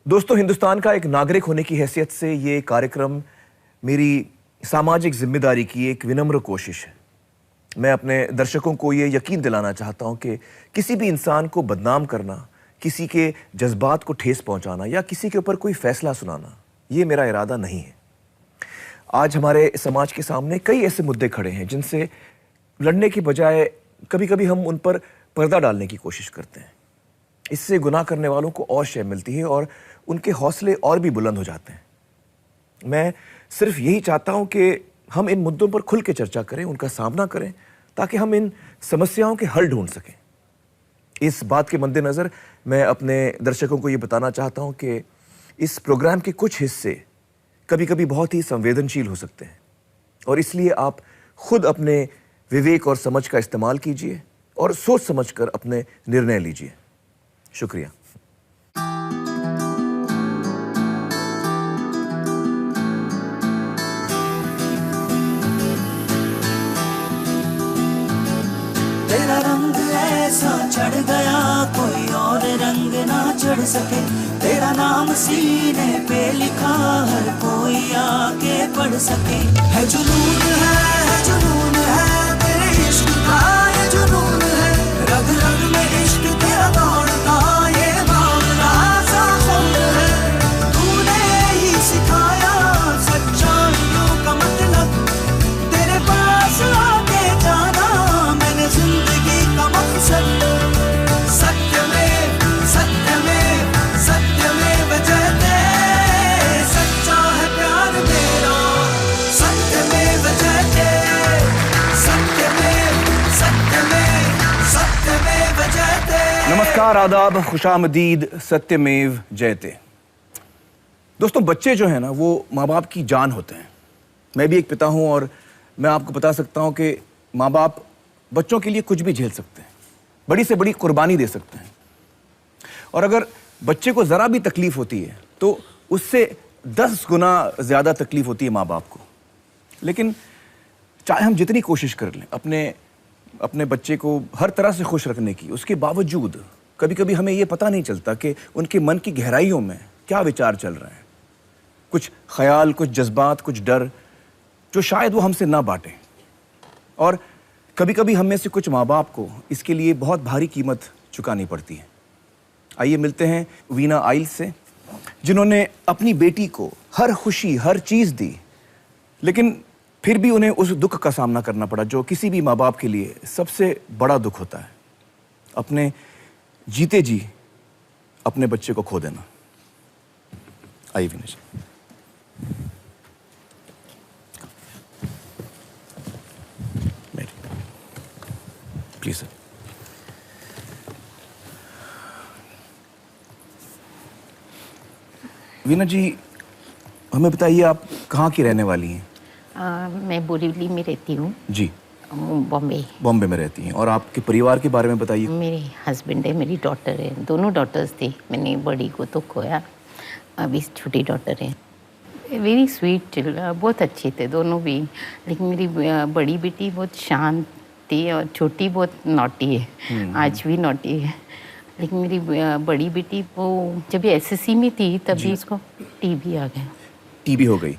दोस्तों, हिंदुस्तान का एक नागरिक होने की हैसियत से ये कार्यक्रम मेरी सामाजिक जिम्मेदारी की एक विनम्र कोशिश है। मैं अपने दर्शकों को ये यकीन दिलाना चाहता हूँ कि किसी भी इंसान को बदनाम करना, किसी के जज्बात को ठेस पहुँचाना या किसी के ऊपर कोई फैसला सुनाना, ये मेरा इरादा नहीं है। आज हमारे समाज के सामने कई ऐसे मुद्दे खड़े हैं जिनसे लड़ने की बजाय कभी कभी हम उन पर पर्दा डालने की कोशिश करते हैं। इससे गुनाह करने वालों को और शय मिलती है और उनके हौसले और भी बुलंद हो जाते हैं। मैं सिर्फ यही चाहता हूं कि हम इन मुद्दों पर खुल के चर्चा करें, उनका सामना करें, ताकि हम इन समस्याओं के हल ढूंढ सकें। इस बात के मद्देनज़र मैं अपने दर्शकों को ये बताना चाहता हूं कि इस प्रोग्राम के कुछ हिस्से कभी कभी बहुत ही संवेदनशील हो सकते हैं और इसलिए आप खुद अपने विवेक और समझ का इस्तेमाल कीजिए और सोच समझकर अपने निर्णय लीजिए। शुक्रिया। तेरा रंग ऐसा चढ़ गया कोई और रंग ना चढ़ सके, तेरा नाम सीने पे लिखा हर कोई आके पढ़ सके। है जुनून है तेरे इश्क का, ये जुनून है रग रग में इश्क तेरा दौड़ता, ये मामला सा खून है। तूने ही सिखाया सच्चाइयों का मतलब, तेरे पास आके जाना मैंने जिंदगी का मकसद। सत्यमेव सत्यमेव सत्यमेव जयते, सच्चा है प्यार मेरा, सत्यमेव जयते, सत्यमेव सत्यमेव सत्यमेव जयते। नमस्कार, आदाब, खुशामदीद, सत्यमेव जयते। दोस्तों, बच्चे जो हैं ना, वो माँ बाप की जान होते हैं। मैं भी एक पिता हूँ और मैं आपको बता सकता हूँ कि माँ बाप बच्चों के लिए कुछ भी झेल सकते हैं, बड़ी से बड़ी कुर्बानी दे सकते हैं। और अगर बच्चे को ज़रा भी तकलीफ होती है तो उससे 10 गुना ज़्यादा तकलीफ होती है माँ बाप को। लेकिन चाहे हम जितनी कोशिश कर लें अपने बच्चे को हर तरह से खुश रखने की, उसके बावजूद कभी कभी हमें ये पता नहीं चलता कि उनके मन की गहराइयों में क्या विचार चल रहे हैं। कुछ ख्याल, कुछ जज्बात, कुछ डर जो शायद वो हमसे ना बांटें। और कभी कभी हम में से कुछ माँ बाप को इसके लिए बहुत भारी कीमत चुकानी पड़ती है। आइए मिलते हैं वीना आइल्स से, जिन्होंने अपनी बेटी को हर खुशी, हर चीज़ दी, लेकिन फिर भी उन्हें उस दुख का सामना करना पड़ा जो किसी भी माँ बाप के लिए सबसे बड़ा दुख होता है, अपने जीते जी अपने बच्चे को खो देना। आइए वीना जी। Please sir. वीना जी, हमें बताइए आप कहाँ की रहने वाली हैं? मैं बोरीवली में रहती हूँ जी। बॉम्बे में रहती हैं। और आपके परिवार के बारे में बताइए। मेरे हस्बैंड है, मेरी डॉटर है, दोनों डॉटर्स थी। मैंने बड़ी को तो खोया, अभी छोटी डॉटर है। वेरी स्वीट, बहुत अच्छे थे दोनों भी। लेकिन मेरी बड़ी बेटी बहुत शांत थी और छोटी बहुत नॉटी है, आज भी नॉटी है। लेकिन मेरी बड़ी बेटी वो जब एसएससी में थी तभी उसको टीबी आ गया। टीबी हो गई?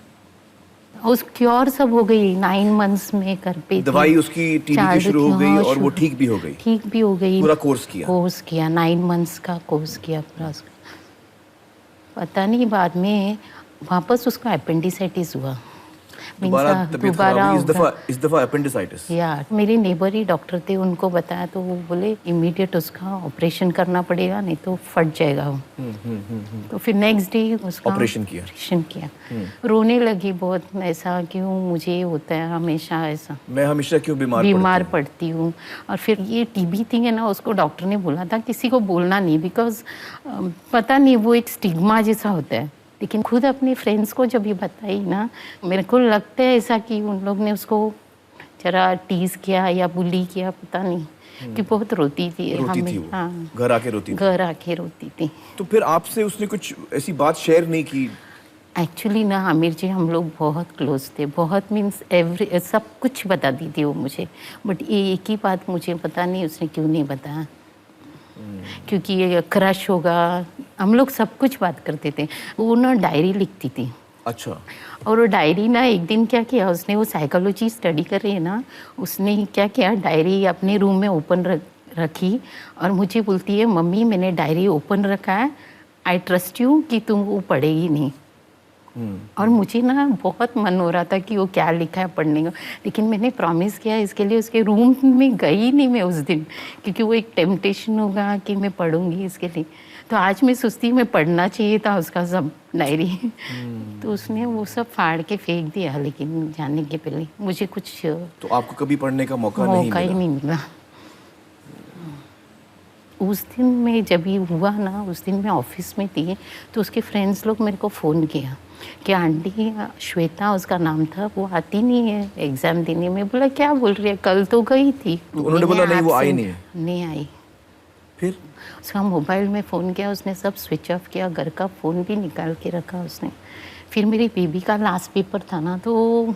उस क्योर सब हो गई, 9 मंथ्स में कर पे दवाई उसकी टीबी की शुरू हो गई और वो ठीक भी हो गई? ठीक भी हो गई। पूरा कोर्स किया? 9 मंथ्स का कोर्स किया पूरा उसका। पता नहीं बाद में वापस उसका अपेंडिसाइटिस हुआ। दोबारा इस दफा अपेंडिसाइटिस। या मेरे नेबर ही डॉक्टर थे, उनको बताया तो वो बोले इमीडिएट उसका ऑपरेशन करना पड़ेगा, नहीं तो फट जाएगा वो। तो फिर नेक्स्ट डे उसका ऑपरेशन किया। रोने लगी बहुत, ऐसा क्यों मुझे होता है हमेशा, ऐसा मैं हमेशा क्यों बीमार पड़ती हूँ। और फिर ये टीबी थी है ना, उसको डॉक्टर ने बोला था किसी को बोलना नहीं, बिकॉज पता नहीं वो एक स्टिग्मा जैसा होता है। लेकिन खुद अपने फ्रेंड्स को जब ये बताई ना, मेरे को लगता है ऐसा कि उन लोग ने उसको जरा टीज किया या बुली किया, पता नहीं कि बहुत रोती थी वो। हाँ, घर आके रोती थी। तो फिर आपसे उसने कुछ ऐसी बात शेयर नहीं की? एक्चुअली ना आमिर जी, हम लोग बहुत क्लोज थे, बहुत मीन्स सब कुछ बताती थी वो मुझे। बट ये एक ही बात मुझे पता नहीं उसने क्यों नहीं बताया। क्योंकि ये क्रश होगा, हम लोग सब कुछ बात करते थे। वो ना डायरी लिखती थी। अच्छा। और वो डायरी ना एक दिन क्या किया उसने, वो साइकोलॉजी स्टडी कर रही है ना, उसने क्या किया, डायरी अपने रूम में ओपन रखी और मुझे बोलती है, मम्मी मैंने डायरी ओपन रखा है, आई ट्रस्ट यू कि तुम वो पढ़ेगी नहीं। और मुझे ना बहुत मन हो रहा था कि वो क्या लिखा है पढ़ने का, लेकिन मैंने प्रॉमिस किया इसके लिए, उसके रूम में गई नहीं मैं उस दिन, क्योंकि वो एक टेम्पटेशन होगा कि मैं पढ़ूंगी इसके लिए। तो आज मैं सोचती मैं पढ़ना चाहिए था उसका सब डायरी। तो उसने वो सब फाड़ के फेंक दिया, लेकिन जाने के पहले मुझे कुछ तो आपको कभी पढ़ने का मौका ही नहीं मिला। उस दिन में जब ये हुआ ना, उस दिन मैं ऑफिस में थी, तो उसके फ्रेंड्स लोग मेरे को फ़ोन किया कि आंटी श्वेता उसका नाम था, वो आती नहीं है एग्ज़ाम देने में। बोला क्या बोल रही है, कल तो गई थी। तो उन्होंने बोला नहीं वो आई नहीं है। नहीं आई। फिर उसका मोबाइल में फ़ोन किया, उसने सब स्विच ऑफ किया, घर का फ़ोन भी निकाल के रखा उसने। फिर मेरी बेबी का लास्ट पेपर था ना, तो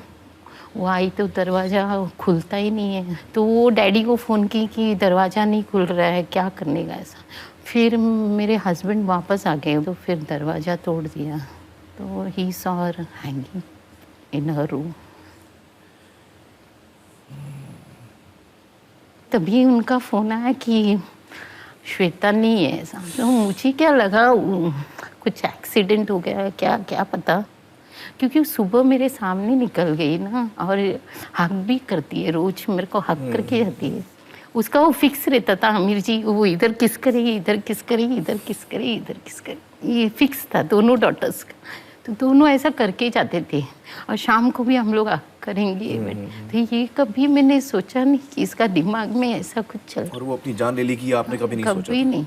वो आई तो दरवाज़ा खुलता ही नहीं है, तो वो डैडी को फ़ोन की कि दरवाज़ा नहीं खुल रहा है, क्या करने का ऐसा। फिर मेरे हस्बैंड वापस आ गए, तो फिर दरवाज़ा तोड़ दिया, तो he saw her hanging in her room. तभी उनका फ़ोन आया कि श्वेता नहीं है ऐसा। तो मुझे क्या लगा कुछ एक्सीडेंट हो गया, क्या क्या पता, क्योंकि सुबह मेरे सामने निकल गई ना, और हक भी करती है, रोज मेरे को हक करके जाती है। उसका वो फिक्स रहता था, आमिर जी वो इधर किस करेगी, इधर किस करेगी, इधर किस करेगी, इधर किस करेगी, ये फिक्स था दोनों डॉटर्स का। तो दोनों ऐसा करके जाते थे, और शाम को भी हम लोग करेंगे। तो ये कभी मैंने सोचा नहीं कि इसका दिमाग में ऐसा कुछ चल। और वो अपनी जान ले ली कि आपने कभी नहीं सोचा? कभी नहीं।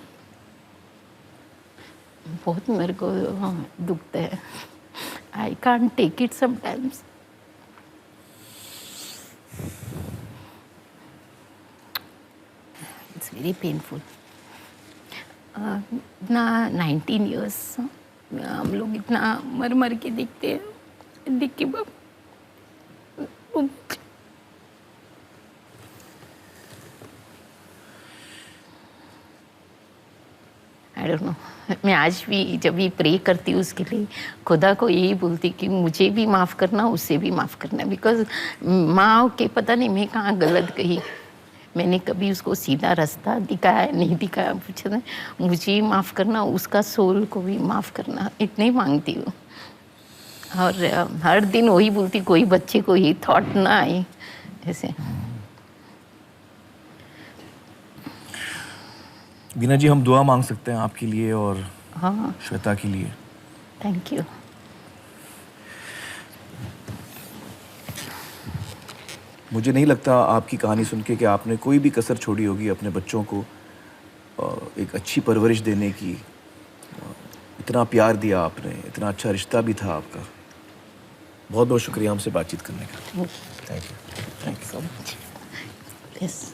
बहुत मेरे को दुखता है। I can't take it sometimes. It's very painful. इतना 19 years हम लोग इतना मर मर के देखते हैं, देख के I don't know. मैं आज भी जब भी प्रे करती हूँ उसके लिए, खुदा को यही बोलती कि मुझे भी माफ़ करना, उससे भी माफ़ करना। बिकॉज माँ के पता नहीं मैं कहाँ गलत कही, मैंने कभी उसको सीधा रास्ता दिखाया नहीं दिखाया, पूछा था मुझे माफ़ करना, उसका सोल को भी माफ़ करना, इतना ही मांगती हूँ। और हर दिन वही बोलती, कोई बच्चे को ये थॉट ना आए ऐसे। वीना जी, हम दुआ मांग सकते हैं आपके लिए और हाँ, श्वेता के लिए? Thank you. मुझे नहीं लगता आपकी कहानी सुन के कि आपने कोई भी कसर छोड़ी होगी अपने बच्चों को एक अच्छी परवरिश देने की। इतना प्यार दिया आपने, इतना अच्छा रिश्ता भी था आपका। बहुत बहुत शुक्रिया हमसे बातचीत करने का। Thank you so much. Yes.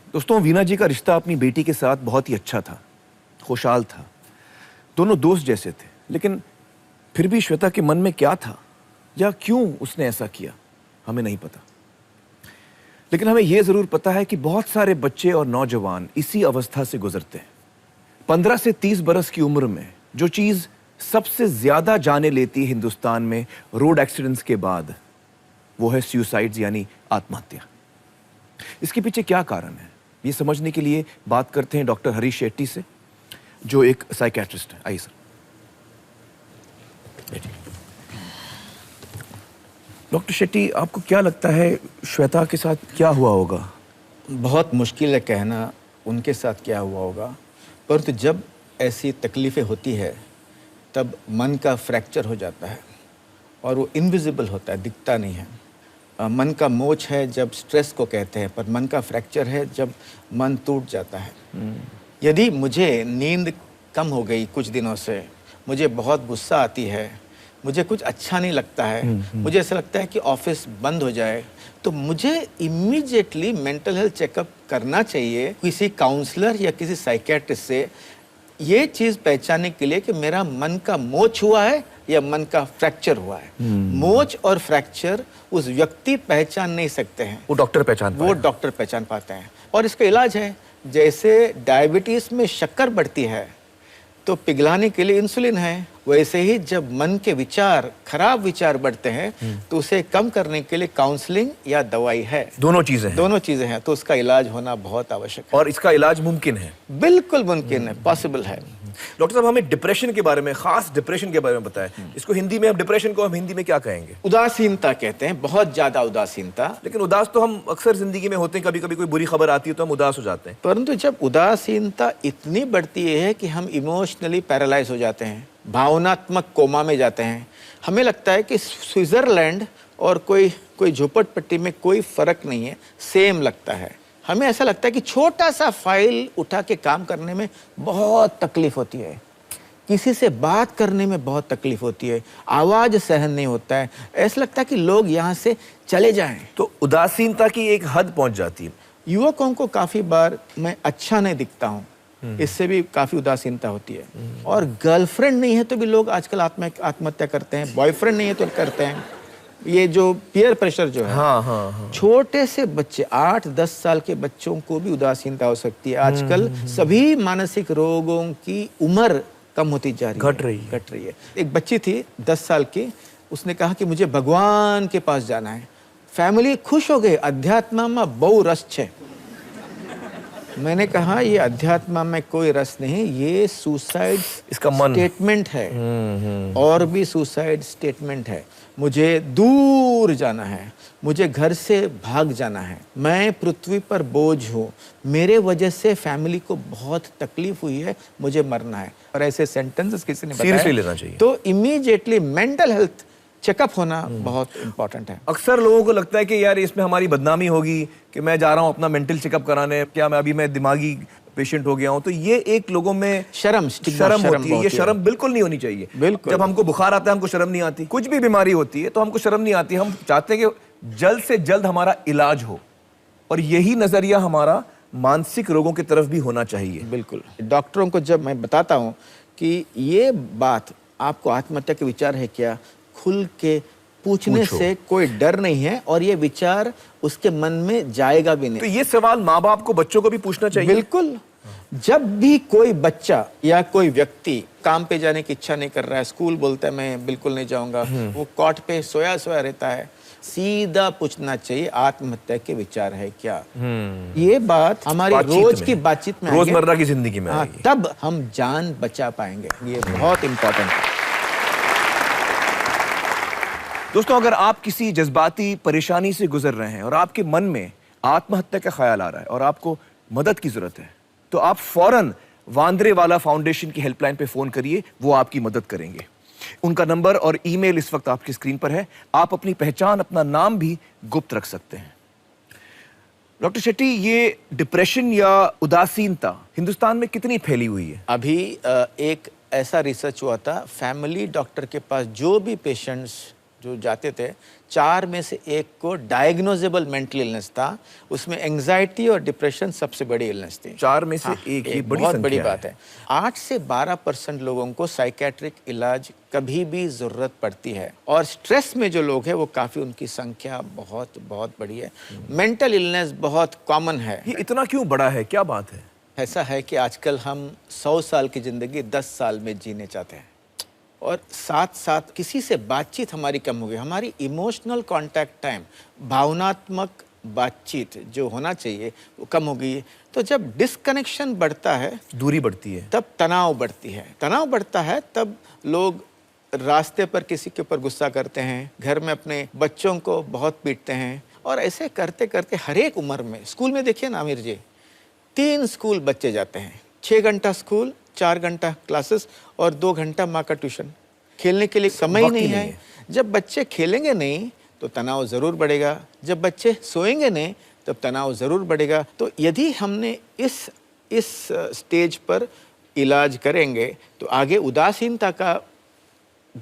दोस्तों, वीना जी का रिश्ता अपनी बेटी के साथ बहुत ही अच्छा था, खुशहाल था। दोनों दोस्त जैसे थे, लेकिन फिर भी श्वेता के मन में क्या था या क्यों उसने ऐसा किया, हमें नहीं पता। लेकिन हमें यह जरूर पता है कि बहुत सारे बच्चे और नौजवान इसी अवस्था से गुजरते हैं। 15 से 30 बरस की उम्र में जो चीज सबसे ज्यादा जाने लेती है हिंदुस्तान में रोड एक्सीडेंट्स के बाद, वो है सुसाइड्स यानी आत्महत्या। इसके पीछे क्या कारण है, ये समझने के लिए बात करते हैं डॉक्टर हरीश शेट्टी से, जो एक साइकियाट्रिस्ट है। आइए सर, बैठिए। डॉक्टर शेट्टी, आपको क्या लगता है श्वेता के साथ क्या हुआ होगा? बहुत मुश्किल है कहना उनके साथ क्या हुआ होगा, परंतु जब ऐसी तकलीफ़ें होती है तब मन का फ्रैक्चर हो जाता है और वो इनविजिबल होता है, दिखता नहीं है। मन का मोच है जब स्ट्रेस को कहते हैं, पर मन का फ्रैक्चर है जब मन टूट जाता है। यदि मुझे नींद कम हो गई कुछ दिनों से, मुझे बहुत गुस्सा आती है, मुझे कुछ अच्छा नहीं लगता है, मुझे ऐसा लगता है कि ऑफिस बंद हो जाए, तो मुझे इमीडिएटली मेंटल हेल्थ चेकअप करना चाहिए किसी काउंसलर या किसी साइकियाट्रिस्ट से, ये चीज़ पहचानने के लिए कि मेरा मन का मोच हुआ है या मन का फ्रैक्चर हुआ है। मोच और फ्रैक्चर उस व्यक्ति पहचान नहीं सकते हैं, वो डॉक्टर पहचान पाते हैं। और इसका इलाज है, जैसे डायबिटीज में शक्कर बढ़ती है तो पिघलाने के लिए इंसुलिन है, वैसे ही जब मन के विचार, खराब विचार बढ़ते हैं तो उसे कम करने के लिए काउंसलिंग या दवाई है। दोनों चीजें हैं। तो उसका इलाज होना बहुत आवश्यक है। और इसका इलाज मुमकिन है? बिल्कुल मुमकिन है, पॉसिबल है। डॉक्टर साहब, हमें डिप्रेशन के बारे में, खास डिप्रेशन के बारे में बताएं। इसको हिंदी में, हम डिप्रेशन को हम हिंदी में क्या कहेंगे? उदासीनता कहते हैं, बहुत ज्यादा उदासीनता। लेकिन उदास तो हम अक्सर जिंदगी में होते हैं, कभी कभी कोई बुरी खबर आती है तो हम उदास हो जाते हैं। परंतु जब उदासीनता इतनी बढ़ती है कि हम इमोशनली पैरालाइज हो जाते हैं, भावनात्मक कोमा में जाते हैं, हमें लगता है कि स्विट्जरलैंड और कोई झोपड़पट्टी में कोई फर्क नहीं है, सेम लगता है। हमें ऐसा लगता है कि छोटा सा फाइल उठा के काम करने में बहुत तकलीफ होती है, किसी से बात करने में बहुत तकलीफ होती है, आवाज सहन नहीं होता है, ऐसा लगता है कि लोग यहाँ से चले जाएं। तो उदासीनता की एक हद पहुंच जाती है। युवकों को काफी बार मैं अच्छा नहीं दिखता हूँ, इससे भी काफी उदासीनता होती है। और गर्लफ्रेंड नहीं है तो भी लोग आजकल आत्महत्या करते हैं, बॉयफ्रेंड नहीं है तो करते हैं। ये जो पीयर प्रेशर जो है, हाँ। छोटे से बच्चे, 8-10 साल के बच्चों को भी उदासीनता हो सकती है। आजकल सभी मानसिक रोगों की उम्र कम होती जा रही है, घट रही है। एक बच्ची थी 10 साल की, उसने कहा कि मुझे भगवान के पास जाना है। फैमिली खुश हो गए, अध्यात्म में बहु रस है। मैंने कहा ये अध्यात्म में कोई रस नहीं, ये सुसाइड इसका मन स्टेटमेंट है। और भी सुसाइड स्टेटमेंट है। मुझे दूर जाना है, मुझे घर से भाग जाना है, मैं पृथ्वी पर बोझ हूँ, मेरे वजह से फैमिली को बहुत तकलीफ हुई है, मुझे मरना है। और ऐसे सेंटेंसेस किसी ने सीरियसली लेना चाहिए। तो इमीडिएटली मेंटल हेल्थ चेकअप होना बहुत इंपॉर्टेंट है। अक्सर लोगों को लगता है कि यार इसमें हमारी बदनामी होगी कि मैं जा रहा हूँ अपना मेंटल चेकअप कराने, क्या मैं दिमागी पेशेंट हो गया हूँ। तो ये एक लोगों में शर्म होती है। ये शर्म बिल्कुल नहीं होनी चाहिए। बिल्कुल। जब हमको बुखार आता है हमको शर्म नहीं आती, कुछ भी बीमारी होती है तो हमको शर्म नहीं आती। हम चाहते हैं कि जल्द से जल्द हमारा इलाज हो, और यही नजरिया हमारा मानसिक रोगों की तरफ भी होना चाहिए। बिल्कुल। डॉक्टरों को जब मैं बताता हूँ कि ये बात, आपको आत्महत्या के विचार है क्या, खुल के पूछने से कोई डर नहीं है, और ये विचार उसके मन में जाएगा भी नहीं। तो ये सवाल माँ बाप को, बच्चों को भी पूछना चाहिए। बिल्कुल। जब भी कोई बच्चा या कोई व्यक्ति काम पे जाने की इच्छा नहीं कर रहा है, स्कूल बोलता है मैं बिल्कुल नहीं जाऊंगा, वो कॉट पे सोया रहता है, सीधा पूछना चाहिए आत्महत्या के विचार है क्या। ये बात हमारी रोज की बातचीत में, रोजमर्रा की जिंदगी में, तब हम जान बचा पाएंगे। ये बहुत इंपॉर्टेंट है। दोस्तों, अगर आप किसी जज्बाती परेशानी से गुजर रहे हैं और आपके मन में आत्महत्या का ख्याल आ रहा है और आपको मदद की जरूरत है, तो आप फौरन वांद्रेवाला फाउंडेशन की हेल्पलाइन पे फोन करिए, वो आपकी मदद करेंगे। उनका नंबर और ईमेल इस वक्त आपकी स्क्रीन पर है। आप अपनी पहचान, अपना नाम भी गुप्त रख सकते हैं। डॉक्टर शेट्टी, ये डिप्रेशन या उदासीनता हिंदुस्तान में कितनी फैली हुई है? अभी एक ऐसा रिसर्च हुआ था, फैमिली डॉक्टर के पास जो भी पेशेंट्स जो जाते थे, 4 में से 1 को डायग्नोजेबल मेंटल इलनेस था। उसमें एंजाइटी और डिप्रेशन सबसे बड़ी इलनेस थी। 4 में से 1, ये बहुत बड़ी बात है। 8 से 12% लोगों को साइकेट्रिक इलाज कभी भी जरूरत पड़ती है, और स्ट्रेस में जो लोग हैं वो काफी, उनकी संख्या बहुत बहुत बड़ी है। मेंटल इलनेस बहुत कॉमन है। ये इतना क्यों बड़ा है, क्या बात है? ऐसा है कि आजकल हम 100 साल की जिंदगी 10 साल में जीने चाहते हैं, और साथ साथ किसी से बातचीत हमारी कम हो गई। हमारी इमोशनल कांटेक्ट टाइम, भावनात्मक बातचीत जो होना चाहिए वो कम हो गई है। तो जब डिस्कनेक्शन बढ़ता है, दूरी बढ़ती है, तब तनाव बढ़ती है। तनाव बढ़ता है तब लोग रास्ते पर किसी के ऊपर गुस्सा करते हैं, घर में अपने बच्चों को बहुत पीटते हैं, और ऐसे करते करते हर एक उम्र में, स्कूल में देखिए ना आमिर जी, 3 स्कूल बच्चे जाते हैं, 6 घंटा स्कूल, 4 घंटा क्लासेस और 2 घंटा माँ का ट्यूशन। खेलने के लिए समय ही नहीं है। जब बच्चे खेलेंगे नहीं तो तनाव जरूर बढ़ेगा, जब बच्चे सोएंगे नहीं तब तनाव जरूर बढ़ेगा। तो यदि हमने इस स्टेज पर इलाज करेंगे तो आगे उदासीनता का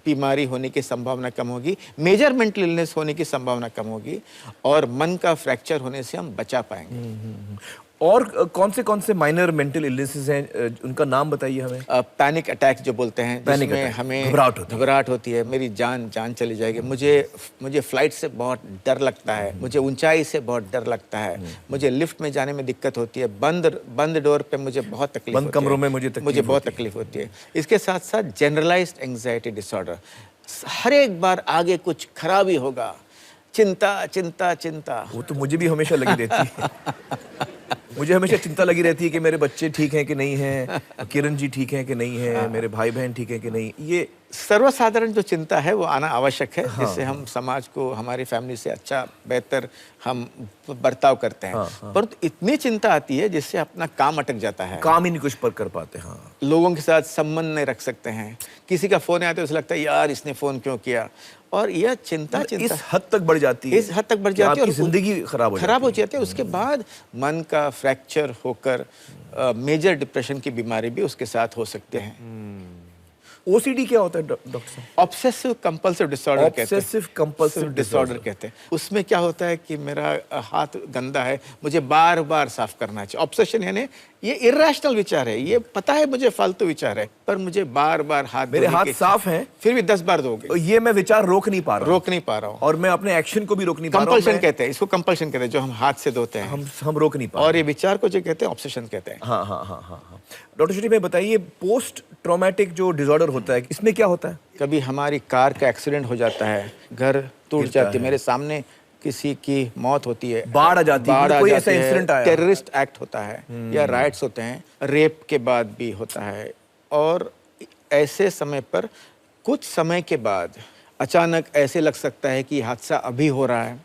बीमारी होने की संभावना कम होगी, मेजर मेंटल इलनेस होने की संभावना कम होगी, और मन का फ्रैक्चर होने से हम बचा पाएंगे। और कौन से माइनर मेंटल इलनेसेस हैं, उनका नाम बताइए हमें। पैनिक अटैक जो बोलते हैं, पैनिक जिसमें अटैक, हमें घबराहट होती है, मेरी जान चली जाएगी, मुझे फ्लाइट से बहुत डर लगता है, मुझे ऊंचाई से बहुत डर लगता है, मुझे लिफ्ट में जाने में दिक्कत होती है, बंद डोर पे मुझे बहुत तकलीफ होती है, बंद कमरों में मुझे बहुत तकलीफ होती है। इसके साथ साथ जनरलाइज्ड एंग्जाइटी डिसऑर्डर, हर एक बार आगे कुछ खराबी होगा, चिंता चिंता चिंता। वो तो मुझे भी हमेशा लगी रहती है। मुझे हमेशा चिंता लगी रहती है कि मेरे बच्चे ठीक हैं कि नहीं हैं, किरण जी ठीक हैं कि नहीं हैं, मेरे भाई बहन ठीक हैं कि नहीं। ये सर्वसाधारण जो चिंता है वो आना आवश्यक है, जिससे हम समाज को, हमारी फैमिली से अच्छा बेहतर हम बर्ताव करते हैं। परंतु इतनी चिंता आती है जिससे अपना काम अटक जाता है, काम ही नहीं कुछ पर कर पाते। हाँ, लोगों के साथ संबंध नहीं रख सकते हैं, किसी का फोन आया तो उसे लगता है यार इसने फोन क्यों किया, और यह चिंता इस हद तक बढ़ जाती है, इस हद तक बढ़ जाती है और जिंदगी खराब हो जाती है। उसके बाद मन का फ्रैक्चर होकर मेजर डिप्रेशन की बीमारी भी उसके साथ हो सकते हैं। ओसीडी क्या होता है डॉक्टर साहब? ऑब्सेसिव कंपल्सिव डिसऑर्डर कहते हैं। ऑब्सेसिव कंपल्सिव डिसऑर्डर कहते हैं। उसमें क्या होता है कि मेरा हाथ गंदा है, मुझे बार बार साफ करना चाहिए। ऑब्सेशन यानी ये इर्रेशनल विचार है, ये पता है मुझे फालतू विचार है, पर मुझे बार बार मेरे हाथ साफ हैं, फिर भी 10 बार धोगे, ये मैं विचार रोक नहीं पा रहा हूँ, और मैं अपने एक्शन को भी रोक नहीं पा रहा हूँ। कंपल्शन कहते हैं इसको, कंपल्शन कहते हैं जो हम हाथ से धोते हैं, हम रोक नहीं पा रहे। और ये विचार को जो कहते हैं ऑब्सेशन कहते हैं। हाँ। डॉक्टर शेट्टी, मैं बताइए, पोस्ट ट्रॉमेटिक जो डिसऑर्डर होता है, इसमें क्या होता है? कभी हमारी कार का एक्सीडेंट हो जाता है, घर टूट जाती है, मेरे सामने किसी की मौत होती है, बाढ़ आ जाती है, कोई ऐसा इंसिडेंट आया, टेररिस्ट एक्ट होता है या राइट्स होते हैं, रेप के बाद भी होता है, और ऐसे समय पर कुछ समय के बाद अचानक ऐसे लग सकता है कि हादसा अभी हो रहा है,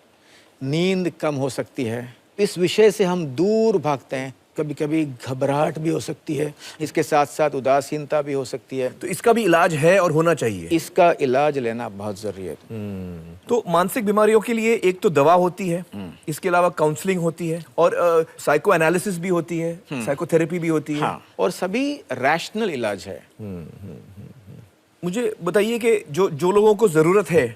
नींद कम हो सकती है, इस विषय से हम दूर भागते हैं, कभी कभी घबराहट भी हो सकती है, इसके साथ साथ उदासीनता भी हो सकती है। तो इसका भी इलाज है और होना चाहिए। इसका इलाज लेना बहुत जरूरी है। तो मानसिक बीमारियों के लिए एक तो दवा होती है, इसके अलावा काउंसलिंग होती है, और साइको एनालिसिस भी होती है, साइकोथेरेपी भी होती है। हाँ, और सभी रैशनल इलाज है। मुझे बताइए कि जो लोगों को जरूरत है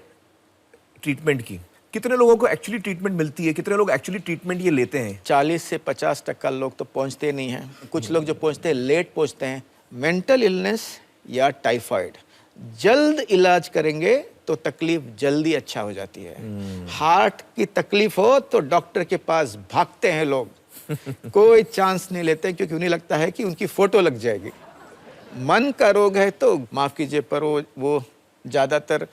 ट्रीटमेंट की, कितने लोगों को एक्चुअली ट्रीटमेंट मिलती है, कितने लोग एक्चुअली ट्रीटमेंट ये लेते हैं? 40 से 50% लोग तो पहुंचते नहीं हैं। कुछ लोग जो पहुंचते हैं लेट पहुंचते हैं। मेंटल इलनेस या टाइफाइड जल्द इलाज करेंगे तो तकलीफ जल्दी अच्छा हो जाती है। हार्ट की तकलीफ हो तो डॉक्टर के पास भागते हैं लोग, कोई चांस नहीं लेते, क्योंकि उन्हें लगता है कि उनकी फोटो लग जाएगी। मन का रोग है तो माफ कीजिए, पर वो ज्यादातर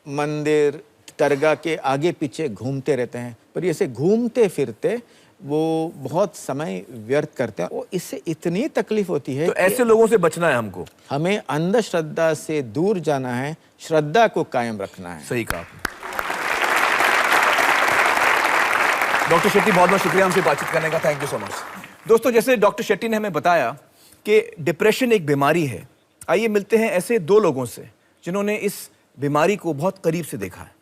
मंदिर दरगाह के आगे पीछे घूमते रहते हैं, पर ऐसे घूमते फिरते वो बहुत समय व्यर्थ करते हैं, और इससे इतनी तकलीफ होती है। तो ऐसे लोगों से बचना है हमको, हमें अंधश्रद्धा से दूर जाना है, श्रद्धा को कायम रखना है। सही कहा आपने। डॉक्टर शेट्टी, बहुत बहुत शुक्रिया हमसे बातचीत करने का, थैंक यू सो मच। दोस्तों, जैसे डॉक्टर शेट्टी ने हमें बताया कि डिप्रेशन एक बीमारी है, आइए मिलते हैं ऐसे दो लोगों से जिन्होंने इस बीमारी को बहुत करीब से देखा है।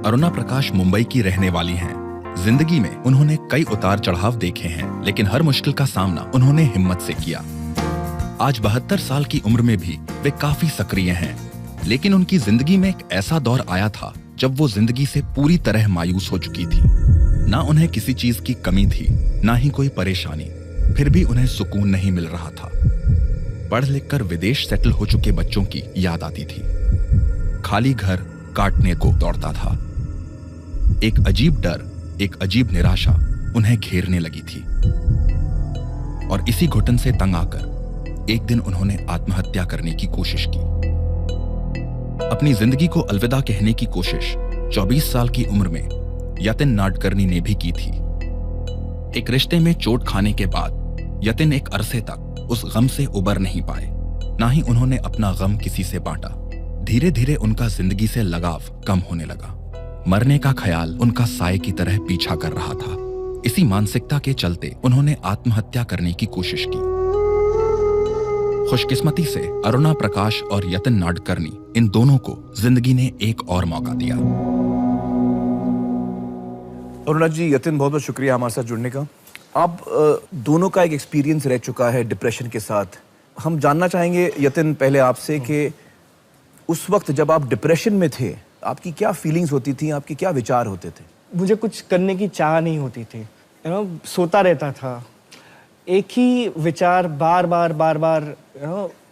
अरुणा प्रकाश मुंबई की रहने वाली हैं। जिंदगी में उन्होंने कई उतार चढ़ाव देखे हैं, लेकिन हर मुश्किल का सामना उन्होंने हिम्मत से किया। आज 72 साल की उम्र में भी वे काफी सक्रिय हैं, लेकिन उनकी जिंदगी में एक ऐसा दौर आया था जब वो जिंदगी से पूरी तरह मायूस हो चुकी थी। ना उन्हें किसी चीज की कमी थी, ना ही कोई परेशानी, फिर भी उन्हें सुकून नहीं मिल रहा था। पढ़ लिख कर विदेश सेटल हो चुके बच्चों की याद आती थी। खाली घर काटने को दौड़ता था। एक अजीब डर, एक अजीब निराशा उन्हें घेरने लगी थी, और इसी घुटन से तंग आकर एक दिन उन्होंने आत्महत्या करने की कोशिश की। अपनी जिंदगी को अलविदा कहने की कोशिश 24 साल की उम्र में यतिन नाडकर्णी ने भी की थी। एक रिश्ते में चोट खाने के बाद यतिन एक अरसे तक उस गम से उबर नहीं पाए, ना ही उन्होंने अपना गम किसी से बांटा। धीरे धीरे उनका जिंदगी से लगाव कम होने लगा। मरने का ख्याल उनका साए की तरह पीछा कर रहा था। इसी मानसिकता के चलते उन्होंने आत्महत्या करने की कोशिश की। खुशकिस्मती से अरुणा प्रकाश और यतिन नाडकर्णी, इन दोनों को जिंदगी ने एक और मौका दिया। अरुणा जी, यतिन, बहुत बहुत शुक्रिया हमारे साथ जुड़ने का। आप दोनों का एक एक्सपीरियंस रह चुका है डिप्रेशन के साथ। हम जानना चाहेंगे यतिन पहले आपसे कि उस वक्त जब आप डिप्रेशन में थे, आपकी क्या फीलिंग्स होती थी, आपके क्या विचार होते थे? मुझे कुछ करने की चाह नहीं होती थी, सोता रहता था। एक ही विचार बार बार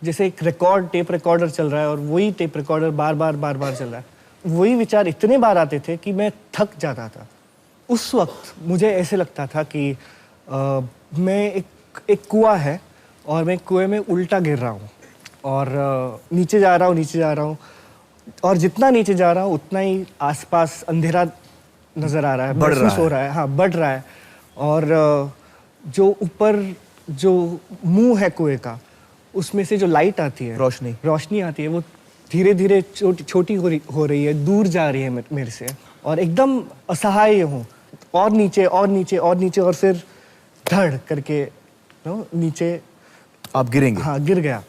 जैसे एक टेप रिकॉर्डर चल रहा है और वही टेप रिकॉर्डर बार बार चल रहा है। वही विचार इतने बार आते थे कि मैं थक जाता था। उस वक्त मुझे ऐसे लगता था कि मैं एक कुआं है और मैं कुएं में उल्टा गिर रहा हूँ और नीचे जा रहा हूँ और जितना नीचे जा रहा हूँ उतना ही आसपास अंधेरा नजर आ रहा है, बढ़ रहा है। हाँ, बढ़ रहा है। और जो ऊपर जो मुंह है कुएं का, उसमें से जो लाइट आती है, रोशनी आती है, वो धीरे धीरे छोटी हो रही है, दूर जा रही है मेरे से, और एकदम असहाय हूँ। और नीचे और फिर धड़ करके नीचे आप गिरेंगे। हाँ, गिर गया।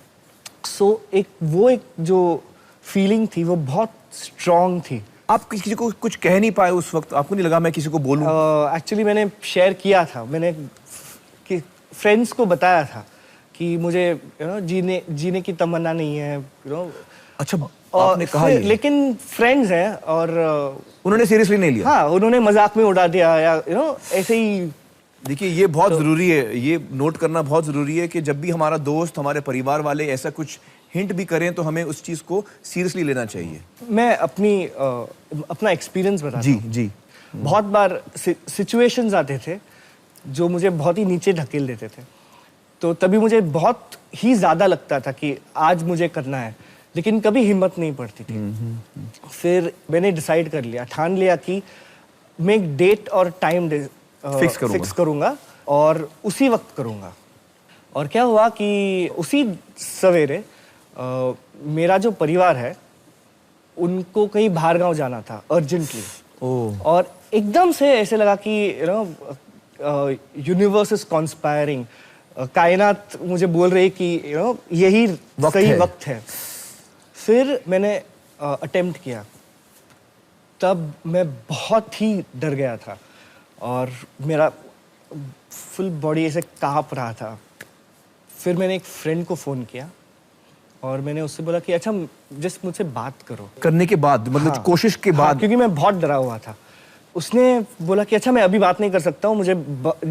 एक जो फीलिंग थी वो बहुत स्ट्रॉन्ग थी। आप किसी को कुछ कह नहीं पाए उस वक्त? आपको नहीं लगा मैं किसी को बोलूं? एक्चुअली मैंने शेयर किया था, मैंने फ्रेंड्स को बताया था कि मुझे जीने की तमन्ना नहीं है। अच्छा, आपने कहा ये? लेकिन फ्रेंड्स हैं और उन्होंने सीरियसली नहीं लिया? हाँ, उन्होंने मजाक में उड़ा दिया या ऐसे ही। देखिए, ये बहुत जरूरी है, ये नोट करना बहुत जरूरी है कि जब भी हमारा दोस्त, हमारे परिवार वाले ऐसा कुछ हिंट भी करें तो हमें उस चीज को सीरियसली लेना चाहिए। मैं अपना एक्सपीरियंस बताता हूं। जी। बहुत बार सिचुएशंस आते थे जो मुझे बहुत ही नीचे ढकेल देते थे, तो तभी मुझे बहुत ही ज्यादा लगता था कि आज मुझे करना है, लेकिन कभी हिम्मत नहीं पड़ती थी। फिर मैंने डिसाइड कर लिया, ठान लिया कि मैं एक डेट और टाइम फिक्स करूंगा और उसी वक्त करूंगा। और क्या हुआ कि उसी सवेरे मेरा जो परिवार है उनको कहीं बाहर गांव जाना था अर्जेंटली। और एकदम से ऐसे लगा कि यूनिवर्स इज कॉन्स्पायरिंग, कायनात मुझे बोल रही कि यही सही वक्त है। फिर मैंने अटेम्प्ट किया, तब मैं बहुत ही डर गया था और मेरा फुल बॉडी ऐसे कांप रहा था। फिर मैंने एक फ्रेंड को फ़ोन किया और मैंने उससे बोला कि अच्छा, जस्ट मुझसे बात करो। करने के बाद, मतलब हाँ, कोशिश के बाद? हाँ, क्योंकि मैं बहुत डरा हुआ था। उसने बोला कि अच्छा, मैं अभी बात नहीं कर सकता हूँ, मुझे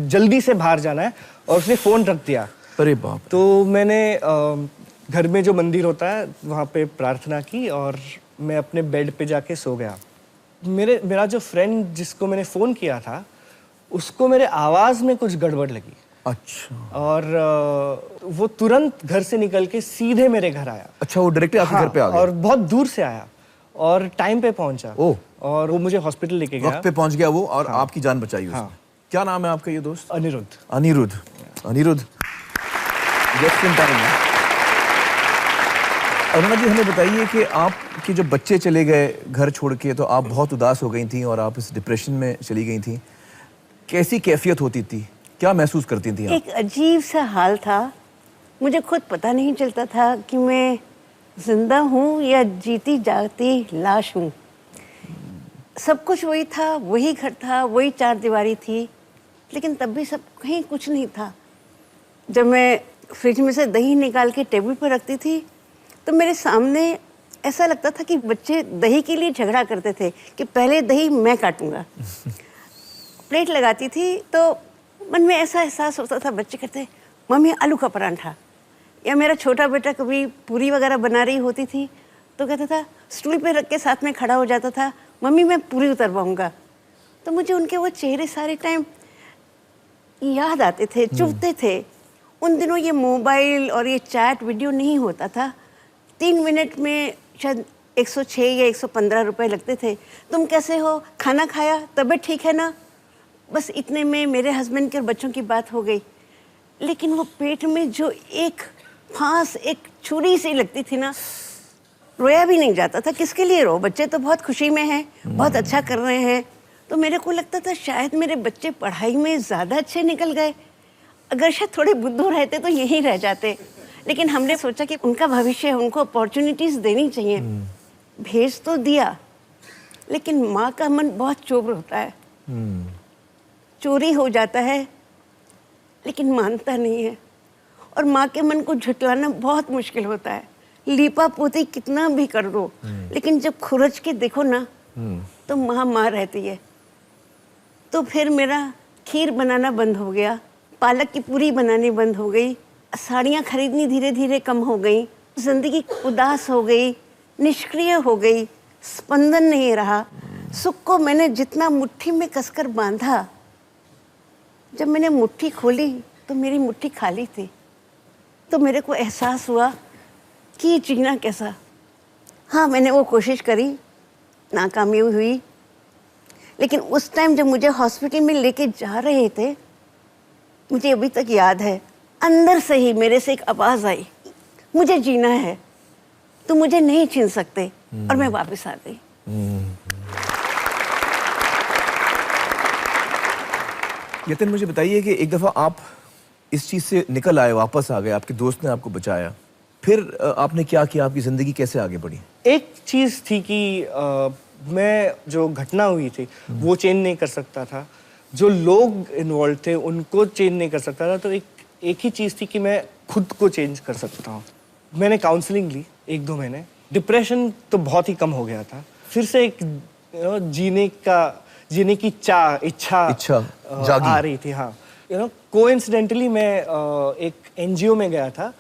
जल्दी से बाहर जाना है, और उसने फ़ोन रख दिया। अरे बाप। तो मैंने घर में जो मंदिर होता है वहाँ पे प्रार्थना की और मैं अपने बेड पे जाके सो गया। मेरा जो फ्रेंड जिसको मैंने फ़ोन किया था, उसको मेरे आवाज़ में कुछ गड़बड़ लगी। अच्छा। और वो तुरंत घर से निकल के सीधे मेरे घर आया। अच्छा, वो डायरेक्टली आपके घर पे आ गया? और बहुत दूर से आया और टाइम पे पहुंचा। और वो मुझे हॉस्पिटल लेके गया। वक्त पे पहुंच गया वो, और आपकी जान बचाई उसने। क्या नाम है आपका ये दोस्त? अनिरुद्ध। अरुणा जी, हमें बताइए कि आपके जो बच्चे चले गए घर छोड़ के, तो आप बहुत उदास हो गई थी और आप इस डिप्रेशन में चली गई थी। कैसी कैफियत होती थी, क्या महसूस करती थी आप? एक अजीब सा हाल था, मुझे खुद पता नहीं चलता था कि मैं जिंदा हूँ या जीती जागती लाश हूँ। सब कुछ वही था, वही घर था, वही चार दीवारी थी, लेकिन तब भी सब कहीं कुछ नहीं था। जब मैं फ्रिज में से दही निकाल के टेबल पर रखती थी तो मेरे सामने ऐसा लगता था कि बच्चे दही के लिए झगड़ा करते थे कि पहले दही मैं काटूंगा। प्लेट लगाती थी तो मन में ऐसा एहसास होता था, बच्चे कहते मम्मी आलू का परांठा, या मेरा छोटा बेटा कभी पूरी वगैरह बना रही होती थी तो कहता था, स्टूल पे रख के साथ में खड़ा हो जाता था, मम्मी मैं पूरी उतरवाऊंगा। तो मुझे उनके वो चेहरे सारे टाइम याद आते थे, चुभते थे। उन दिनों ये मोबाइल और ये चैट वीडियो नहीं होता था। 3 मिनट में शायद 106 या 115 रुपए लगते थे। तुम कैसे हो, खाना खाया, तबीयत ठीक है ना? बस इतने में मेरे हस्बैंड के और बच्चों की बात हो गई। लेकिन वो पेट में जो एक फांस, एक छुरी सी लगती थी ना, रोया भी नहीं जाता था। किसके लिए रो, बच्चे तो बहुत खुशी में हैं, बहुत अच्छा कर रहे हैं। तो मेरे को लगता था शायद मेरे बच्चे पढ़ाई में ज़्यादा अच्छे निकल गए, अगर शायद थोड़े बुद्धू रहते तो यहीं रह जाते। लेकिन हमने सोचा कि उनका भविष्य है, उनको अपॉर्चुनिटीज़ देनी चाहिए। भेज तो दिया, लेकिन माँ का मन बहुत चोर होता है। चोरी हो जाता है लेकिन मानता नहीं है, और माँ के मन को झुटलाना बहुत मुश्किल होता है। लीपा पोती कितना भी कर दो, लेकिन जब खुरच के देखो ना तो माँ रहती है। तो फिर मेरा खीर बनाना बंद हो गया, पालक की पूरी बनानी बंद हो गई, साड़ियाँ खरीदनी धीरे धीरे कम हो गई, जिंदगी उदास हो गई, निष्क्रिय हो गई, स्पंदन नहीं रहा। सुख को मैंने जितना मुट्ठी में कसकर बांधा, जब मैंने मुट्ठी खोली तो मेरी मुट्ठी खाली थी। तो मेरे को एहसास हुआ कि जीना कैसा। हाँ, मैंने वो कोशिश करी, नाकामी हुई, लेकिन उस टाइम जब मुझे हॉस्पिटल में लेके जा रहे थे, मुझे अभी तक याद है, अंदर से ही मेरे से एक आवाज़ आई, मुझे जीना है, तुम मुझे नहीं छीन सकते। और मैं वापस आ गई। यतिन, मुझे बताइए कि एक दफ़ा आप इस चीज़ से निकल आए, वापस आ गए, आपके दोस्त ने आपको बचाया, फिर आपने क्या किया, आपकी ज़िंदगी कैसे आगे बढ़ी? एक चीज़ थी कि मैं जो घटना हुई थी वो चेंज नहीं कर सकता था, जो लोग इन्वॉल्व थे उनको चेंज नहीं कर सकता था। तो एक ही चीज़ थी कि मैं खुद को चेंज कर सकता हूँ। मैंने काउंसलिंग ली 1-2 महीने, डिप्रेशन तो बहुत ही कम हो गया था। फिर से एक जीने की इच्छा जागी आ रही थी। हाँ, कोइंसिडेंटली मैं एक एनजीओ में गया था,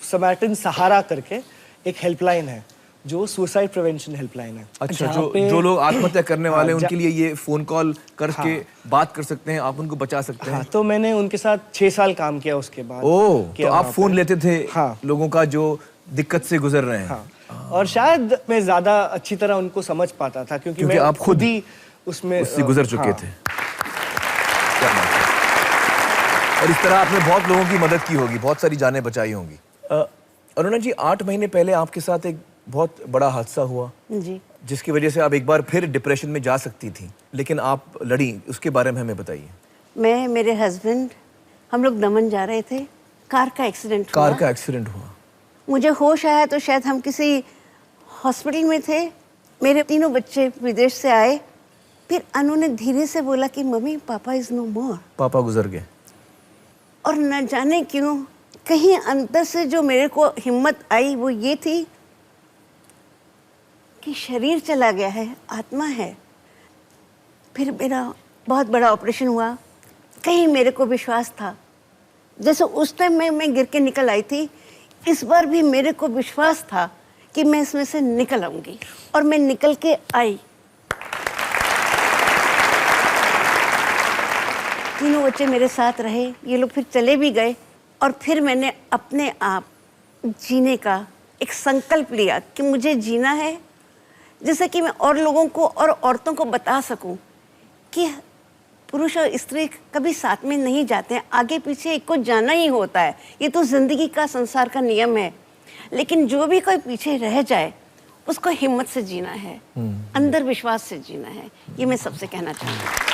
समार्टन सहारा करके एक हेल्पलाइन है जो सुसाइड प्रिवेंशन हेल्पलाइन है। अच्छा, जो लोग आत्महत्या करने वाले हैं उनके लिए ये फोन कॉल करके बात कर सकते हैं, आप उनको बचा सकते हैं। तो मैंने उनके साथ 6 साल काम किया उसके बाद। तो आप फोन लेते थे लोगों का जो दिक्कत से गुजर रहे हैं। और शायद मैं ज्यादा अच्छी तरह उनको समझ पाता था क्योंकि मैं आप खुद ही उसमें उससे गुजर चुके थे। और इस तरह आपने बहुत लोगों की मदद की होगी, बहुत सारी जानें बचाई होंगी। अरुणा जी, 8 महीने पहले आपके साथ एक बहुत बड़ा हादसा हुआ जी, जिसकी वजह से आप एक बार फिर डिप्रेशन में जा सकती थी, लेकिन आप लड़ी, उसके बारे में हमें बताइए। मैं, मेरे हस्बैंड, हम लोग दमन जा रहे थे, कार का एक्सीडेंट हुआ। मुझे होश आया तो शायद हम किसी हॉस्पिटल में थे। मेरे 3 बच्चे विदेश से आए। फिर अनु ने धीरे से बोला कि मम्मी, पापा इज नो मोर, पापा गुजर गए। और न जाने क्यों कहीं अंदर से जो मेरे को हिम्मत आई वो ये थी कि शरीर चला गया है, आत्मा है। फिर मेरा बहुत बड़ा ऑपरेशन हुआ। कहीं मेरे को विश्वास था, जैसे उस टाइम मैं गिर के निकल आई थी, इस बार भी मेरे को विश्वास था कि मैं इसमें से निकल आऊंगी, और मैं निकल के आई। 3 बच्चे मेरे साथ रहे, ये लोग फिर चले भी गए, और फिर मैंने अपने आप जीने का एक संकल्प लिया कि मुझे जीना है, जिससे कि मैं और लोगों को और औरतों को बता सकूं कि पुरुष और स्त्री कभी साथ में नहीं जाते हैं, आगे पीछे एक को जाना ही होता है। ये तो जिंदगी का, संसार का नियम है। लेकिन जो भी कोई पीछे रह जाए उसको हिम्मत से जीना है, अंदर विश्वास से जीना है। ये मैं सबसे कहना चाहूँगी।